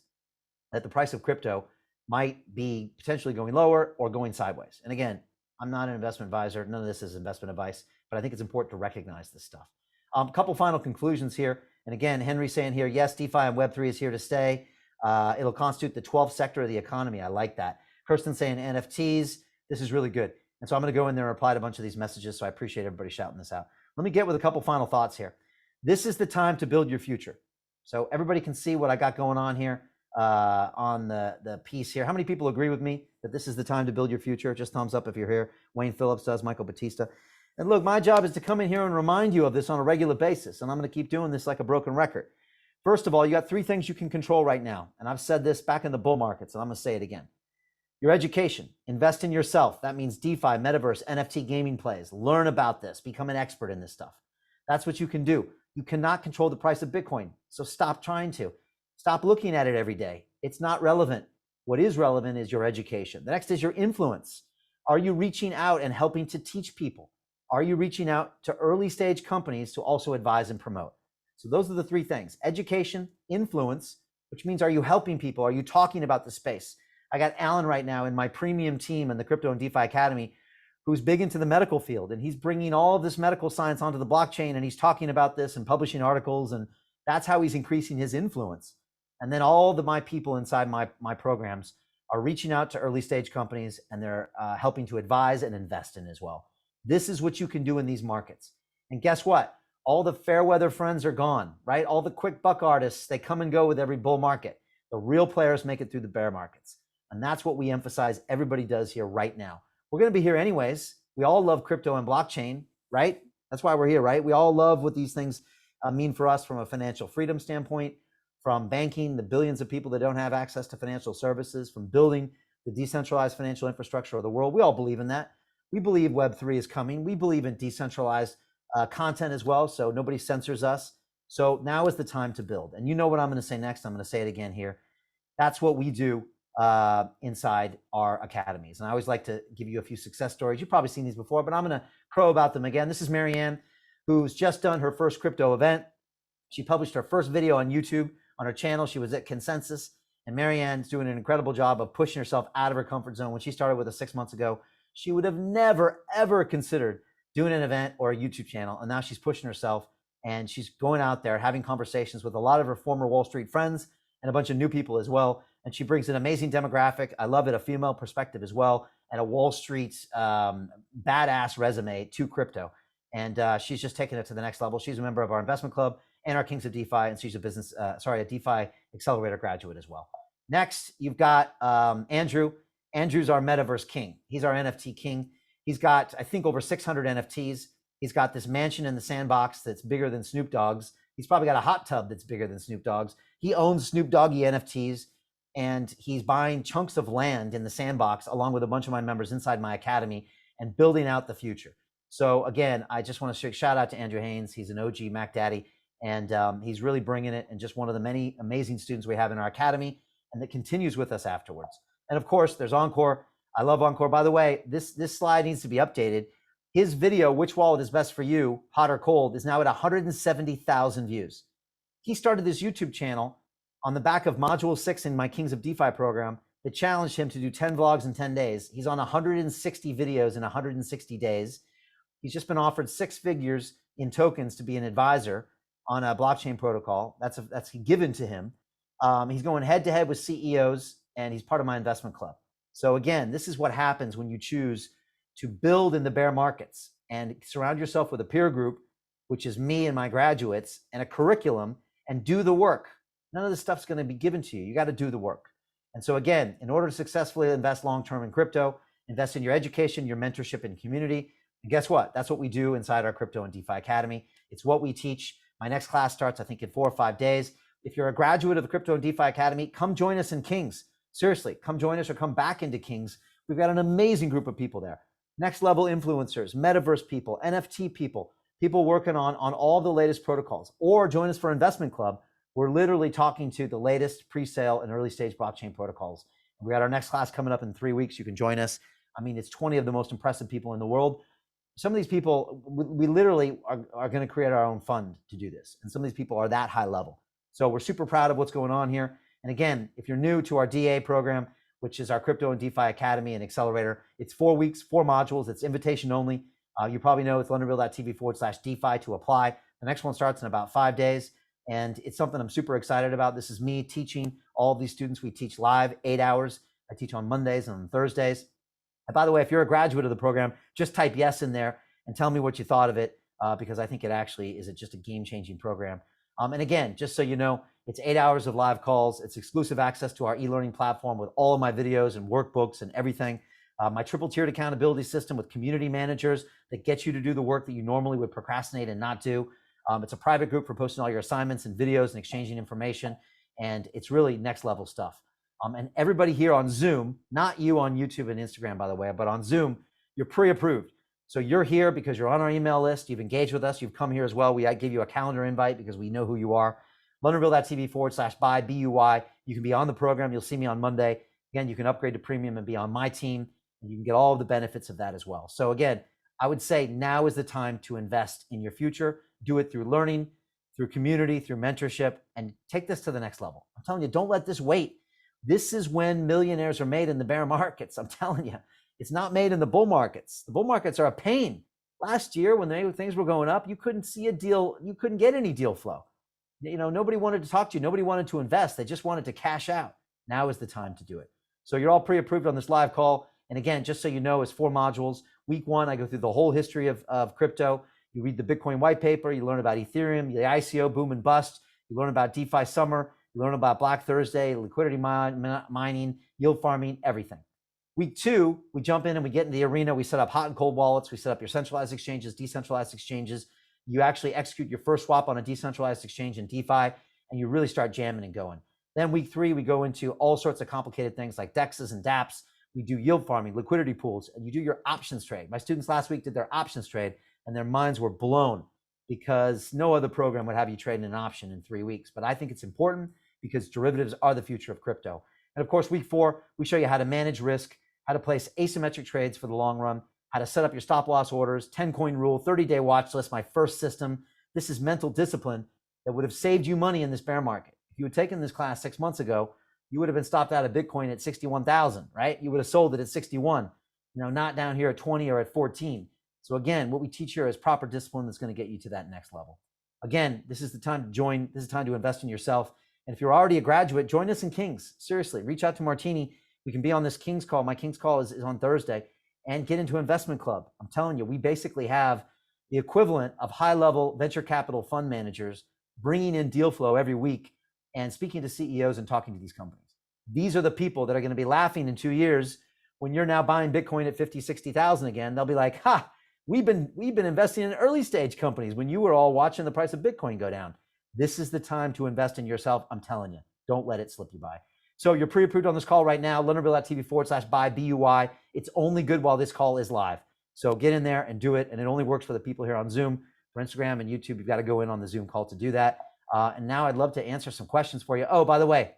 that the price of crypto might be potentially going lower or going sideways. And again, I'm not an investment advisor. None of this is investment advice, but I think it's important to recognize this stuff. A couple final conclusions here. And again, Henry's saying here, yes, DeFi and Web3 is here to stay. It'll constitute the 12th sector of the economy. I like that. Kirsten saying NFTs. This is really good. And so I'm going to go in there and reply to a bunch of these messages. So I appreciate everybody shouting this out. Let me get with a couple final thoughts here. This is the time to build your future. So everybody can see what I got going on here on the piece here. How many people agree with me that this is the time to build your future? Just thumbs up if you're here. Wayne Phillips does, Michael Batista. And look, my job is to come in here and remind you of this on a regular basis. And I'm going to keep doing this like a broken record. First of all, you got 3 things you can control right now. And I've said this back in the bull markets, and I'm going to say it again. Your education, invest in yourself. That means DeFi, metaverse, NFT gaming plays. Learn about this, become an expert in this stuff. That's what you can do. You cannot control the price of Bitcoin. So stop trying to. Stop looking at it every day. It's not relevant. What is relevant is your education. The next is your influence. Are you reaching out and helping to teach people? Are you reaching out to early stage companies to also advise and promote? So those are the 3 things: education, influence, which means are you helping people? Are you talking about the space? I got Alan right now in my premium team in the Crypto and DeFi Academy, who's big into the medical field, and he's bringing all of this medical science onto the blockchain, and he's talking about this and publishing articles, and that's how he's increasing his influence. And then all my people inside my programs are reaching out to early stage companies, and they're helping to advise and invest in as well. This is what you can do in these markets. And guess what? All the fair weather friends are gone, right? All the quick buck artists, they come and go with every bull market. The real players make it through the bear markets. And that's what we emphasize everybody does here right now. We're going to be here anyways. We all love crypto and blockchain, right? That's why we're here, right? We all love what these things mean for us from a financial freedom standpoint, from banking, the billions of people that don't have access to financial services, from building the decentralized financial infrastructure of the world. We all believe in that. We believe Web3 is coming. We believe in decentralized content as well, so nobody censors us. So now is the time to build. And you know what I'm going to say next. I'm going to say it again here. That's what we do inside our academies. And I always like to give you a few success stories. You've probably seen these before, but I'm going to crow about them again. This is Marianne, who's just done her first crypto event. She published her first video on YouTube on her channel. She was at Consensus. And Marianne's doing an incredible job of pushing herself out of her comfort zone. When she started with us 6 months ago, she would have never, ever considered doing an event or a YouTube channel. And now she's pushing herself And she's going out there having conversations with a lot of her former Wall Street friends and a bunch of new people as well. And she brings an amazing demographic. I love it, a female perspective as well, and a Wall Street badass resume to crypto. And she's just taking it to the next level. She's a member of our investment club and our Kings of DeFi, and she's a a DeFi accelerator graduate as well. Next, you've got Andrew. Andrew's our metaverse king. He's our NFT king. He's got, I think, over 600 NFTs. He's got this mansion in the sandbox that's bigger than Snoop Dogg's. He's probably got a hot tub that's bigger than Snoop Dogg's. He owns Snoop Doggy NFTs, and he's buying chunks of land in the sandbox along with a bunch of my members inside my academy and building out the future. So again, I just want to shout out to Andrew Haynes. He's an OG Mac Daddy, and he's really bringing it, and just one of the many amazing students we have in our academy, and that continues with us afterwards. And of course, there's Encore. I love Encore. By the way, this slide needs to be updated. His video, Which Wallet is Best for You, Hot or Cold, is now at 170,000 views. He started this YouTube channel on the back of Module 6 in my Kings of DeFi program that challenged him to do 10 vlogs in 10 days. He's on 160 videos in 160 days. He's just been offered 6 figures in tokens to be an advisor on a blockchain protocol. That's given to him. He's going head to head with CEOs, and he's part of my investment club. So again, this is what happens when you choose to build in the bear markets and surround yourself with a peer group, which is me and my graduates, and a curriculum, and do the work. None of this stuff's going to be given to you. You got to do the work. And so again, in order to successfully invest long-term in crypto, invest in your education, your mentorship, and community. And guess what? That's what we do inside our Crypto and DeFi Academy. It's what we teach. My next class starts, I think, in 4 or 5 days. If you're a graduate of the Crypto and DeFi Academy, come join us in Kings. Seriously, come join us or come back into Kings. We've got an amazing group of people there. Next level influencers, metaverse people, NFT people, people working on all the latest protocols. Or join us for Investment Club. We're literally talking to the latest pre-sale and early stage blockchain protocols. We got our next class coming up in 3 weeks. You can join us. I mean, it's 20 of the most impressive people in the world. Some of these people, we literally are going to create our own fund to do this. And some of these people are that high level. So we're super proud of what's going on here. And again, if you're new to our DA program, which is our Crypto and DeFi Academy and Accelerator, it's 4 weeks, 4 modules. It's invitation only. You probably know it's londonreal.tv/DeFi to apply. The next one starts in about 5 days. And it's something I'm super excited about. This is me teaching all of these students. We teach live 8 hours. I teach on Mondays and on Thursdays. And by the way, if you're a graduate of the program, just type yes in there and tell me what you thought of it, because I think it actually is just a game-changing program. And again, just so you know, it's 8 hours of live calls. It's exclusive access to our e-learning platform with all of my videos and workbooks and everything. My triple-tiered accountability system with community managers that get you to do the work that you normally would procrastinate and not do. It's a private group for posting all your assignments and videos and exchanging information. And it's really next level stuff. And everybody here on Zoom, not you on YouTube and Instagram, by the way, but on Zoom, you're pre-approved. So you're here because you're on our email list. You've engaged with us. You've come here as well. We give you a calendar invite because we know who you are. LondonReal.tv/buy, BUY. You can be on the program. You'll see me on Monday. Again, you can upgrade to premium and be on my team. And you can get all of the benefits of that as well. So again, I would say now is the time to invest in your future. Do it through learning, through community, through mentorship, and take this to the next level. I'm telling you, don't let this wait. This is when millionaires are made in the bear markets. I'm telling you, it's not made in the bull markets. The bull markets are a pain. Last year, when things were going up, you couldn't see a deal. You couldn't get any deal flow. You know, nobody wanted to talk to you. Nobody wanted to invest. They just wanted to cash out. Now is the time to do it. So you're all pre-approved on this live call. And again, just so you know, it's 4 modules. Week 1, I go through the whole history of crypto. You read the Bitcoin white paper. You learn about Ethereum, the ICO boom and bust. You learn about DeFi summer. You learn about Black Thursday, liquidity mining, yield farming, everything. Week 2, we jump in and we get in the arena. We set up hot and cold wallets. We set up your centralized exchanges, decentralized exchanges. You actually execute your first swap on a decentralized exchange in DeFi, and you really start jamming and going. Then week 3, we go into all sorts of complicated things like DEXs and dApps. We do yield farming, liquidity pools, and you do your options trade. My students last week did their options trade, and their minds were blown because no other program would have you trade an option in 3 weeks. But I think it's important because derivatives are the future of crypto. And of course, week 4, we show you how to manage risk, how to place asymmetric trades for the long run, how to set up your stop loss orders, 10-coin rule, 30-day watch list, my first system. This is mental discipline that would have saved you money in this bear market. If you had taken this class 6 months ago, you would have been stopped out of Bitcoin at 61,000, right? You would have sold it at 61, not down here at 20 or at 14. So again, what we teach here is proper discipline that's going to get you to that next level. Again, this is the time to join. This is the time to invest in yourself. And if you're already a graduate, join us in Kings. Seriously, reach out to Martini. We can be on this Kings call. My Kings call is on Thursday, and get into investment club. I'm telling you, we basically have the equivalent of high-level venture capital fund managers bringing in deal flow every week and speaking to CEOs and talking to these companies. These are the people that are going to be laughing in 2 years when you're now buying Bitcoin at 50, 60,000 again. They'll be like, ha, we've been investing in early stage companies when you were all watching the price of Bitcoin go down. This is the time to invest in yourself. I'm telling you, don't let it slip you by. So you're pre-approved on this call right now, leonardville.tv/buy, BUY. It's only good while this call is live. So get in there and do it. And it only works for the people here on Zoom. For Instagram and YouTube, you've got to go in on the Zoom call to do that. And now I'd love to answer some questions for you. Oh, by the way,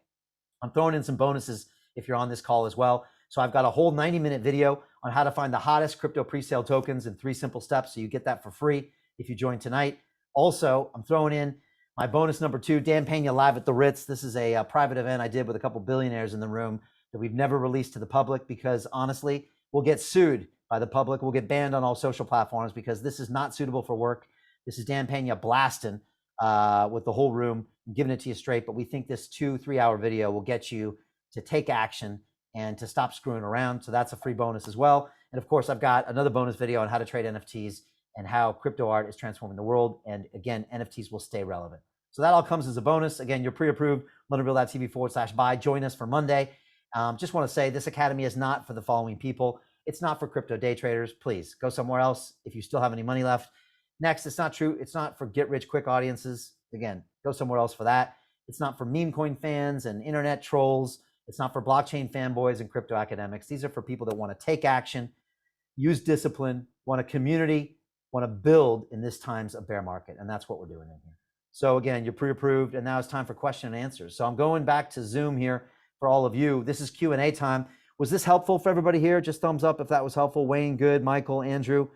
I'm throwing in some bonuses if you're on this call as well. So I've got a whole 90-minute video on how to find the hottest crypto pre-sale tokens in 3 simple steps. So you get that for free if you join tonight. Also, I'm throwing in my bonus number 2, Dan Pena live at the Ritz. This is a private event I did with a couple billionaires in the room that we've never released to the public because honestly, we'll get sued by the public. We'll get banned on all social platforms because this is not suitable for work. This is Dan Pena blasting with the whole room, giving it to you straight. But we think this 2-3 hour video will get you to take action and to stop screwing around. So that's a free bonus as well. And of course, I've got another bonus video on how to trade NFTs and how crypto art is transforming the world. And again, NFTs will stay relevant. So that all comes as a bonus. Again, you're pre-approved, leonardville.tv/buy. Join us for Monday. Just want to say this academy is not for the following people. It's not for crypto day traders. Please go somewhere else if you still have any money left. Next, it's not true. It's not for get rich quick audiences. Again, go somewhere else for that. It's not for meme coin fans and internet trolls. It's not for blockchain fanboys and crypto academics. These are for people that want to take action, use discipline, want a community, want to build in this times of bear market. And that's what we're doing in here. So again, you're pre-approved, and now it's time for question and answers. So I'm going back to Zoom here for all of you. This is Q&A time. Was this helpful for everybody here? Just thumbs up if that was helpful. Wayne, good. Michael, Andrew,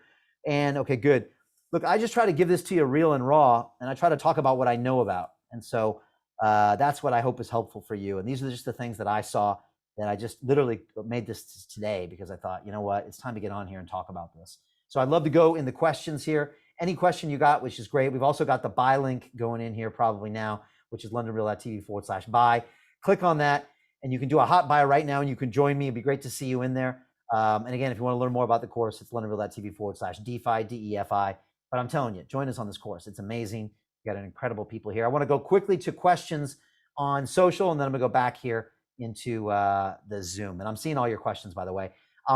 and okay, good. Look, I just try to give this to you real and raw, and I try to talk about what I know about. And so that's what I hope is helpful for you. And these are just the things that I saw that I just literally made this today because I thought, you know what, it's time to get on here and talk about this. So I'd love to go in the questions here. Any question you got, which is great. We've also got the buy link going in here probably now, which is leonardville.tv/buy. Click on that, and you can do a hot buy right now, and you can join me. It'd be great to see you in there. And again, if you want to learn more about the course, it's leonardville.tv/DeFi, DEFI. But I'm telling you, join us on this course. It's amazing. We got an incredible people here. I want to go quickly to questions on social, and then I'm going to go back here into the Zoom. And I'm seeing all your questions, by the way.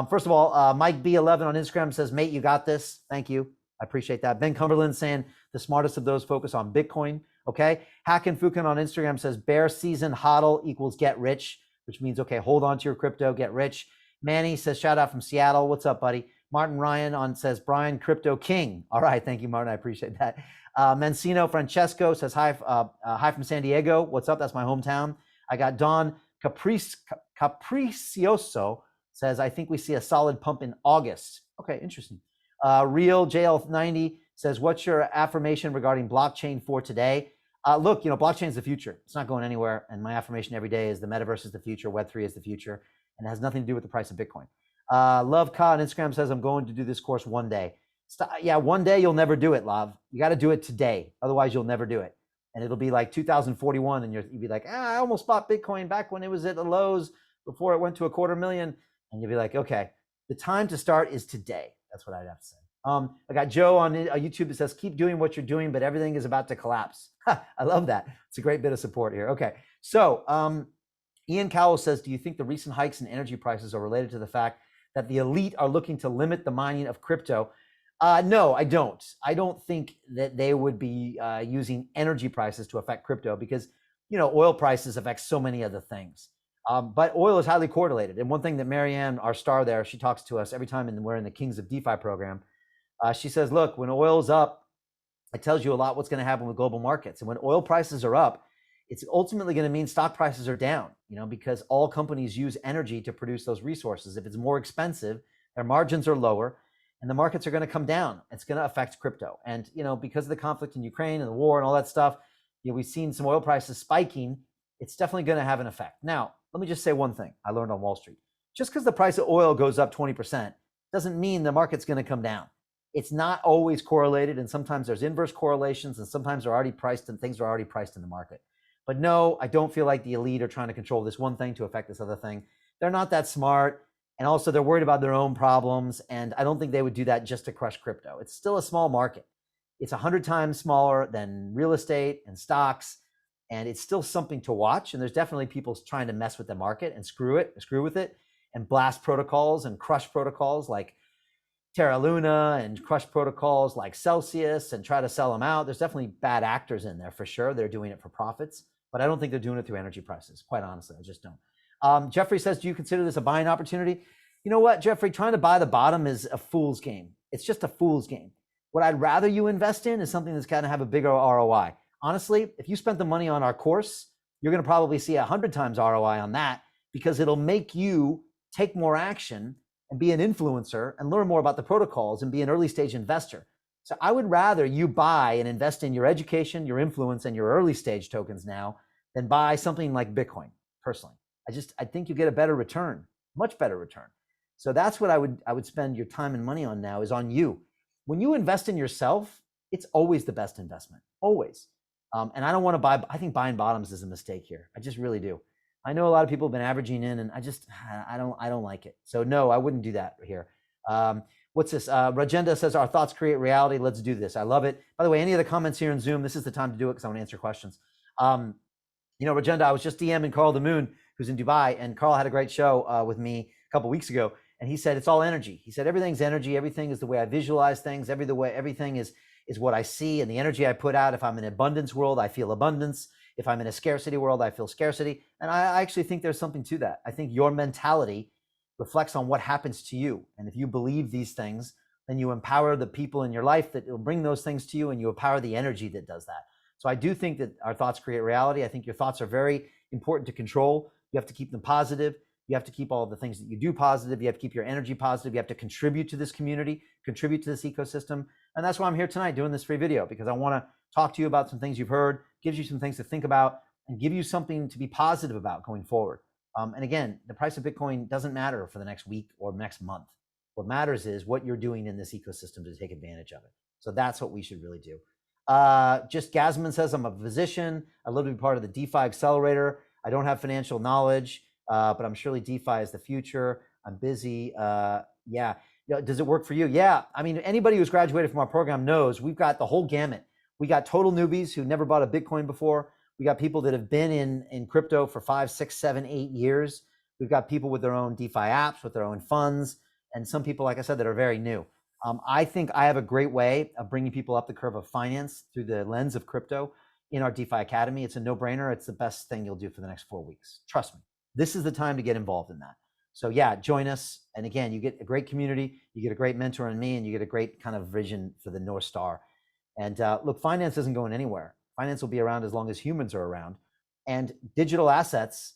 First of all, Mike B11 on Instagram says, mate, you got this. Thank you. I appreciate that. Ben Cumberland saying the smartest of those focus on Bitcoin. Okay. Hacken Fukin on Instagram says bear season hodl equals get rich, which means, okay, hold on to your crypto, get rich. Manny says, shout out from Seattle. What's up, buddy? Martin Ryan says, Brian, crypto king. All right. Thank you, Martin. I appreciate that. Mencino Francesco says, hi from San Diego. What's up? That's my hometown. I got Don Capricioso says, I think we see a solid pump in August. Okay. Interesting. Real JL90 says, what's your affirmation regarding blockchain for today? Look, blockchain is the future. It's not going anywhere. And my affirmation every day is the metaverse is the future. Web3 is the future. And it has nothing to do with the price of Bitcoin. Love Ka on Instagram says, I'm going to do this course one day. Yeah, one day you'll never do it, Love. You got to do it today. Otherwise, you'll never do it. And it'll be like 2041. And you'll be like, I almost bought Bitcoin back when it was at the lows before it went to $250,000. And you'll be like, okay, the time to start is today. That's what I'd have to say. I got Joe on YouTube that says, keep doing what you're doing, but everything is about to collapse. I love that. It's a great bit of support here. Okay. So Ian Cowell says, do you think the recent hikes in energy prices are related to the fact that the elite are looking to limit the mining of crypto? No, I don't. I don't think that they would be using energy prices to affect crypto because, oil prices affect so many other things. But oil is highly correlated. And one thing that Marianne, our star there, she talks to us every time we're in the Kings of DeFi program. She says, look, when oil's up, it tells you a lot what's going to happen with global markets. And when oil prices are up, it's ultimately going to mean stock prices are down, because all companies use energy to produce those resources. If it's more expensive, their margins are lower and the markets are going to come down. It's going to affect crypto. And, because of the conflict in Ukraine and the war and all that stuff, we've seen some oil prices spiking. It's definitely going to have an effect. Now, let me just say one thing I learned on Wall Street. Just because the price of oil goes up 20% doesn't mean the market's going to come down. It's not always correlated, and sometimes there's inverse correlations, and sometimes they're already priced and things are already priced in the market. But no, I don't feel like the elite are trying to control this one thing to affect this other thing. They're not that smart. And also they're worried about their own problems. And I don't think they would do that just to crush crypto. It's still a small market. It's 100 times smaller than real estate and stocks. And it's still something to watch. And there's definitely people trying to mess with the market and screw with it and blast protocols and crush protocols like Terra Luna and crush protocols like Celsius and try to sell them out. There's definitely bad actors in there for sure. They're doing it for profits, but I don't think they're doing it through energy prices. Quite honestly, I just don't. Jeffrey says, do you consider this a buying opportunity? You know what, Jeffrey, trying to buy the bottom is a fool's game. It's just a fool's game. What I'd rather you invest in is something that's going to have a bigger ROI. Honestly, if you spent the money on our course, you're going to probably see 100 times ROI on that because it'll make you take more action and be an influencer and learn more about the protocols and be an early stage investor. So I would rather you buy and invest in your education, your influence, and your early stage tokens now than buy something like Bitcoin, personally. I think you get a better return, much better return. So that's what I would spend your time and money on now, is on you. When you invest in yourself, it's always the best investment, always. And I don't want to buy, I think buying bottoms is a mistake here. I just really do. I know a lot of people have been averaging in, and I don't like it. So no, I wouldn't do that here. What's this? Rajenda says, our thoughts create reality. Let's do this. I love it. By the way, any of the comments here in Zoom, this is the time to do it because I want to answer questions. Rajenda, I was just DMing Carl the Moon, who's in Dubai, and Carl had a great show with me a couple weeks ago. And he said, it's all energy. He said, everything's energy. Everything is the way I visualize things. Everything is what I see, and the energy I put out. If I'm in an abundance world, I feel abundance. If I'm in a scarcity world, I feel scarcity. And I actually think there's something to that. I think your mentality reflects on what happens to you. And if you believe these things, then you empower the people in your life that will bring those things to you, and you empower the energy that does that. So I do think that our thoughts create reality. I think your thoughts are very important to control. You have to keep them positive. You have to keep all the things that you do positive. You have to keep your energy positive. You have to contribute to this community, contribute to this ecosystem. And that's why I'm here tonight doing this free video, because I want to talk to you about some things you've heard, gives you some things to think about, and give you something to be positive about going forward. And again, the price of Bitcoin doesn't matter for the next week or next month. What matters is what you're doing in this ecosystem to take advantage of it. So that's what we should really do. Just Gasman says, I'm a physician. I love to be part of the DeFi accelerator. I don't have financial knowledge, but I'm surely DeFi is the future. I'm busy. Yeah. Does it work for you? Yeah. I mean, anybody who's graduated from our program knows we've got the whole gamut. We got total newbies who never bought a Bitcoin before. We got people that have been in crypto for 5, 6, 7, 8 years. We've got people with their own DeFi apps, with their own funds, and some people, like I said, that are very new. I think I have a great way of bringing people up the curve of finance through the lens of crypto in our DeFi Academy. It's a no-brainer. It's the best thing you'll do for the next 4 weeks. Trust me. This is the time to get involved in that. So yeah, join us. And again, you get a great community, you get a great mentor in me, and you get a great kind of vision for the North Star. And look, finance isn't going anywhere. Finance will be around as long as humans are around. And digital assets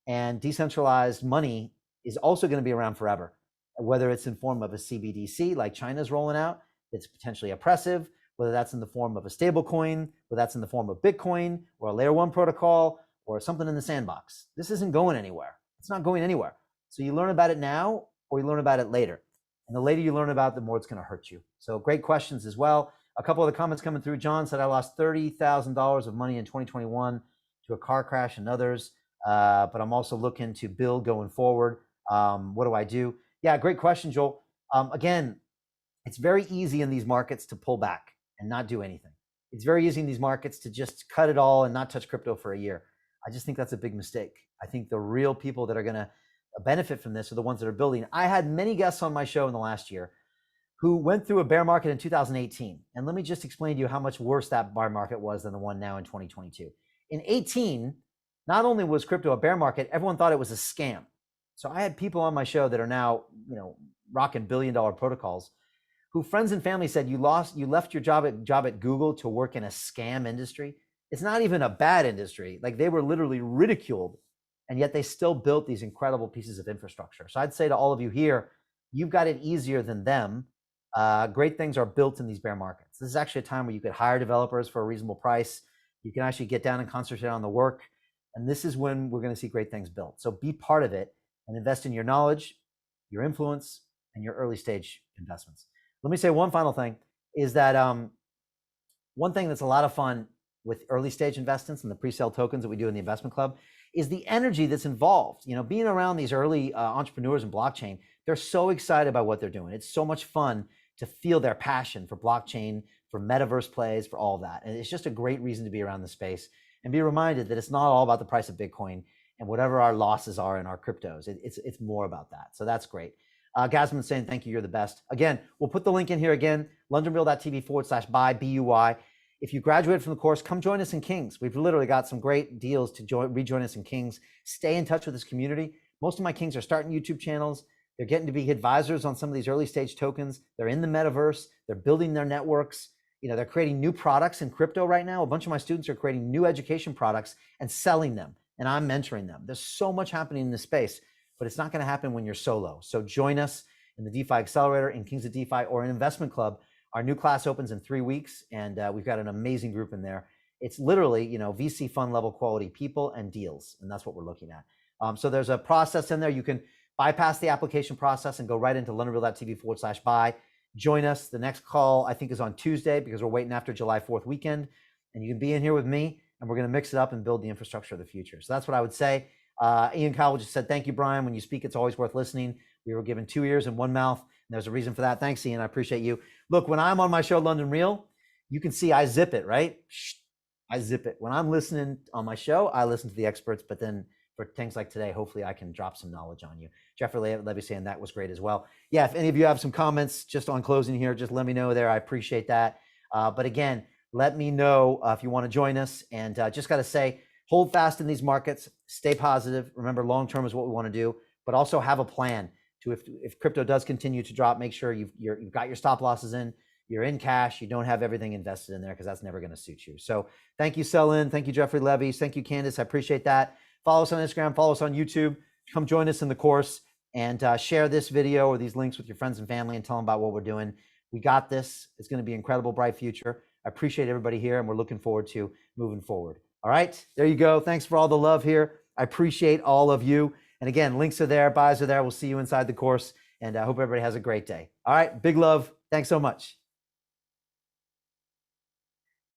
and decentralized money is also going to be around forever, whether it's in form of a CBDC like China's rolling out, that's potentially oppressive, whether that's in the form of a stable coin, whether that's in the form of Bitcoin or a layer 1 protocol or something in the sandbox. This isn't going anywhere. It's not going anywhere. So you learn about it now or you learn about it later. And the later you learn about it, the more it's going to hurt you. So great questions as well. A couple of the comments coming through. John said, I lost $30,000 of money in 2021 to a car crash and others, but I'm also looking to build going forward. What do I do? Yeah, great question, Joel. Again, it's very easy in these markets to pull back and not do anything. It's very easy in these markets to just cut it all and not touch crypto for a year. I just think that's a big mistake. I think the real people that are going to benefit from this are the ones that are building. I had many guests on my show in the last year who went through a bear market in 2018. And let me just explain to you how much worse that bear market was than the one now in 2022. In 18, not only was crypto a bear market, everyone thought it was a scam. So I had people on my show that are now, rocking billion-dollar protocols, who friends and family said, you left your job at Google to work in a scam industry. It's not even a bad industry. Like, they were literally ridiculed, and yet they still built these incredible pieces of infrastructure. So I'd say to all of you here, you've got it easier than them. Great things are built in these bear markets. This is actually a time where you could hire developers for a reasonable price. You can actually get down and concentrate on the work. And this is when we're going to see great things built. So be part of it and invest in your knowledge, your influence, and your early stage investments. Let me say one final thing is that one thing that's a lot of fun with early stage investments and the pre-sale tokens that we do in the investment club is the energy that's involved. You know, being around these early entrepreneurs in blockchain, they're so excited by what they're doing. It's so much fun to feel their passion for blockchain, for metaverse plays, for all that. And it's just a great reason to be around the space and be reminded that it's not all about the price of Bitcoin and whatever our losses are in our cryptos. It's more about that. So that's great. Gasman's saying, thank you, you're the best. Again, we'll put the link in here again, londonreal.tv/buy, BUY. If you graduated from the course, come join us in Kings. We've literally got some great deals to rejoin us in Kings. Stay in touch with this community. Most of my Kings are starting YouTube channels. They're getting to be advisors on some of these early stage tokens. They're in the metaverse. They're building their networks. You know, they're creating new products in crypto right now. A bunch of my students are creating new education products and selling them, and I'm mentoring them. There's so much happening in this space, but it's not going to happen when you're solo. So join us in the DeFi Accelerator, in Kings of DeFi, or in Investment Club. Our new class opens in 3 weeks, and we've got an amazing group in there. It's literally, you know, VC fund level quality people and deals, and that's what we're looking at. So there's a process in there. You can bypass the application process and go right into londonreal.tv/buy. Join us. The next call, I think, is on Tuesday because we're waiting after July 4th weekend, and you can be in here with me, and we're going to mix it up and build the infrastructure of the future. So that's what I would say. Ian Cowell just said, thank you, Brian. When you speak, it's always worth listening. We were given 2 ears and 1 mouth, and there's a reason for that. Thanks, Ian. I appreciate you. Look, when I'm on my show, London Real, you can see I zip it, right? I zip it. When I'm listening on my show, I listen to the experts, but then for things like today, hopefully I can drop some knowledge on you. Jeffrey Levy saying that was great as well. Yeah, if any of you have some comments just on closing here, just let me know there. I appreciate that. But again, let me know if you want to join us. And just got to say, hold fast in these markets, stay positive. Remember, long-term is what we want to do, but also have a plan to, if crypto does continue to drop, make sure you've got your stop losses in, you're in cash, you don't have everything invested in there because that's never going to suit you. So thank you, Selin. Thank you, Jeffrey Levy. Thank you, Candace. I appreciate that. Follow us on Instagram, follow us on YouTube, come join us in the course, and share this video or these links with your friends and family and tell them about what we're doing. We got this. It's going to be an incredible, bright future. I appreciate everybody here, and we're looking forward to moving forward. All right, there you go. Thanks for all the love here. I appreciate all of you. And again, links are there, buys are there. We'll see you inside the course, and I hope everybody has a great day. All right, big love. Thanks so much.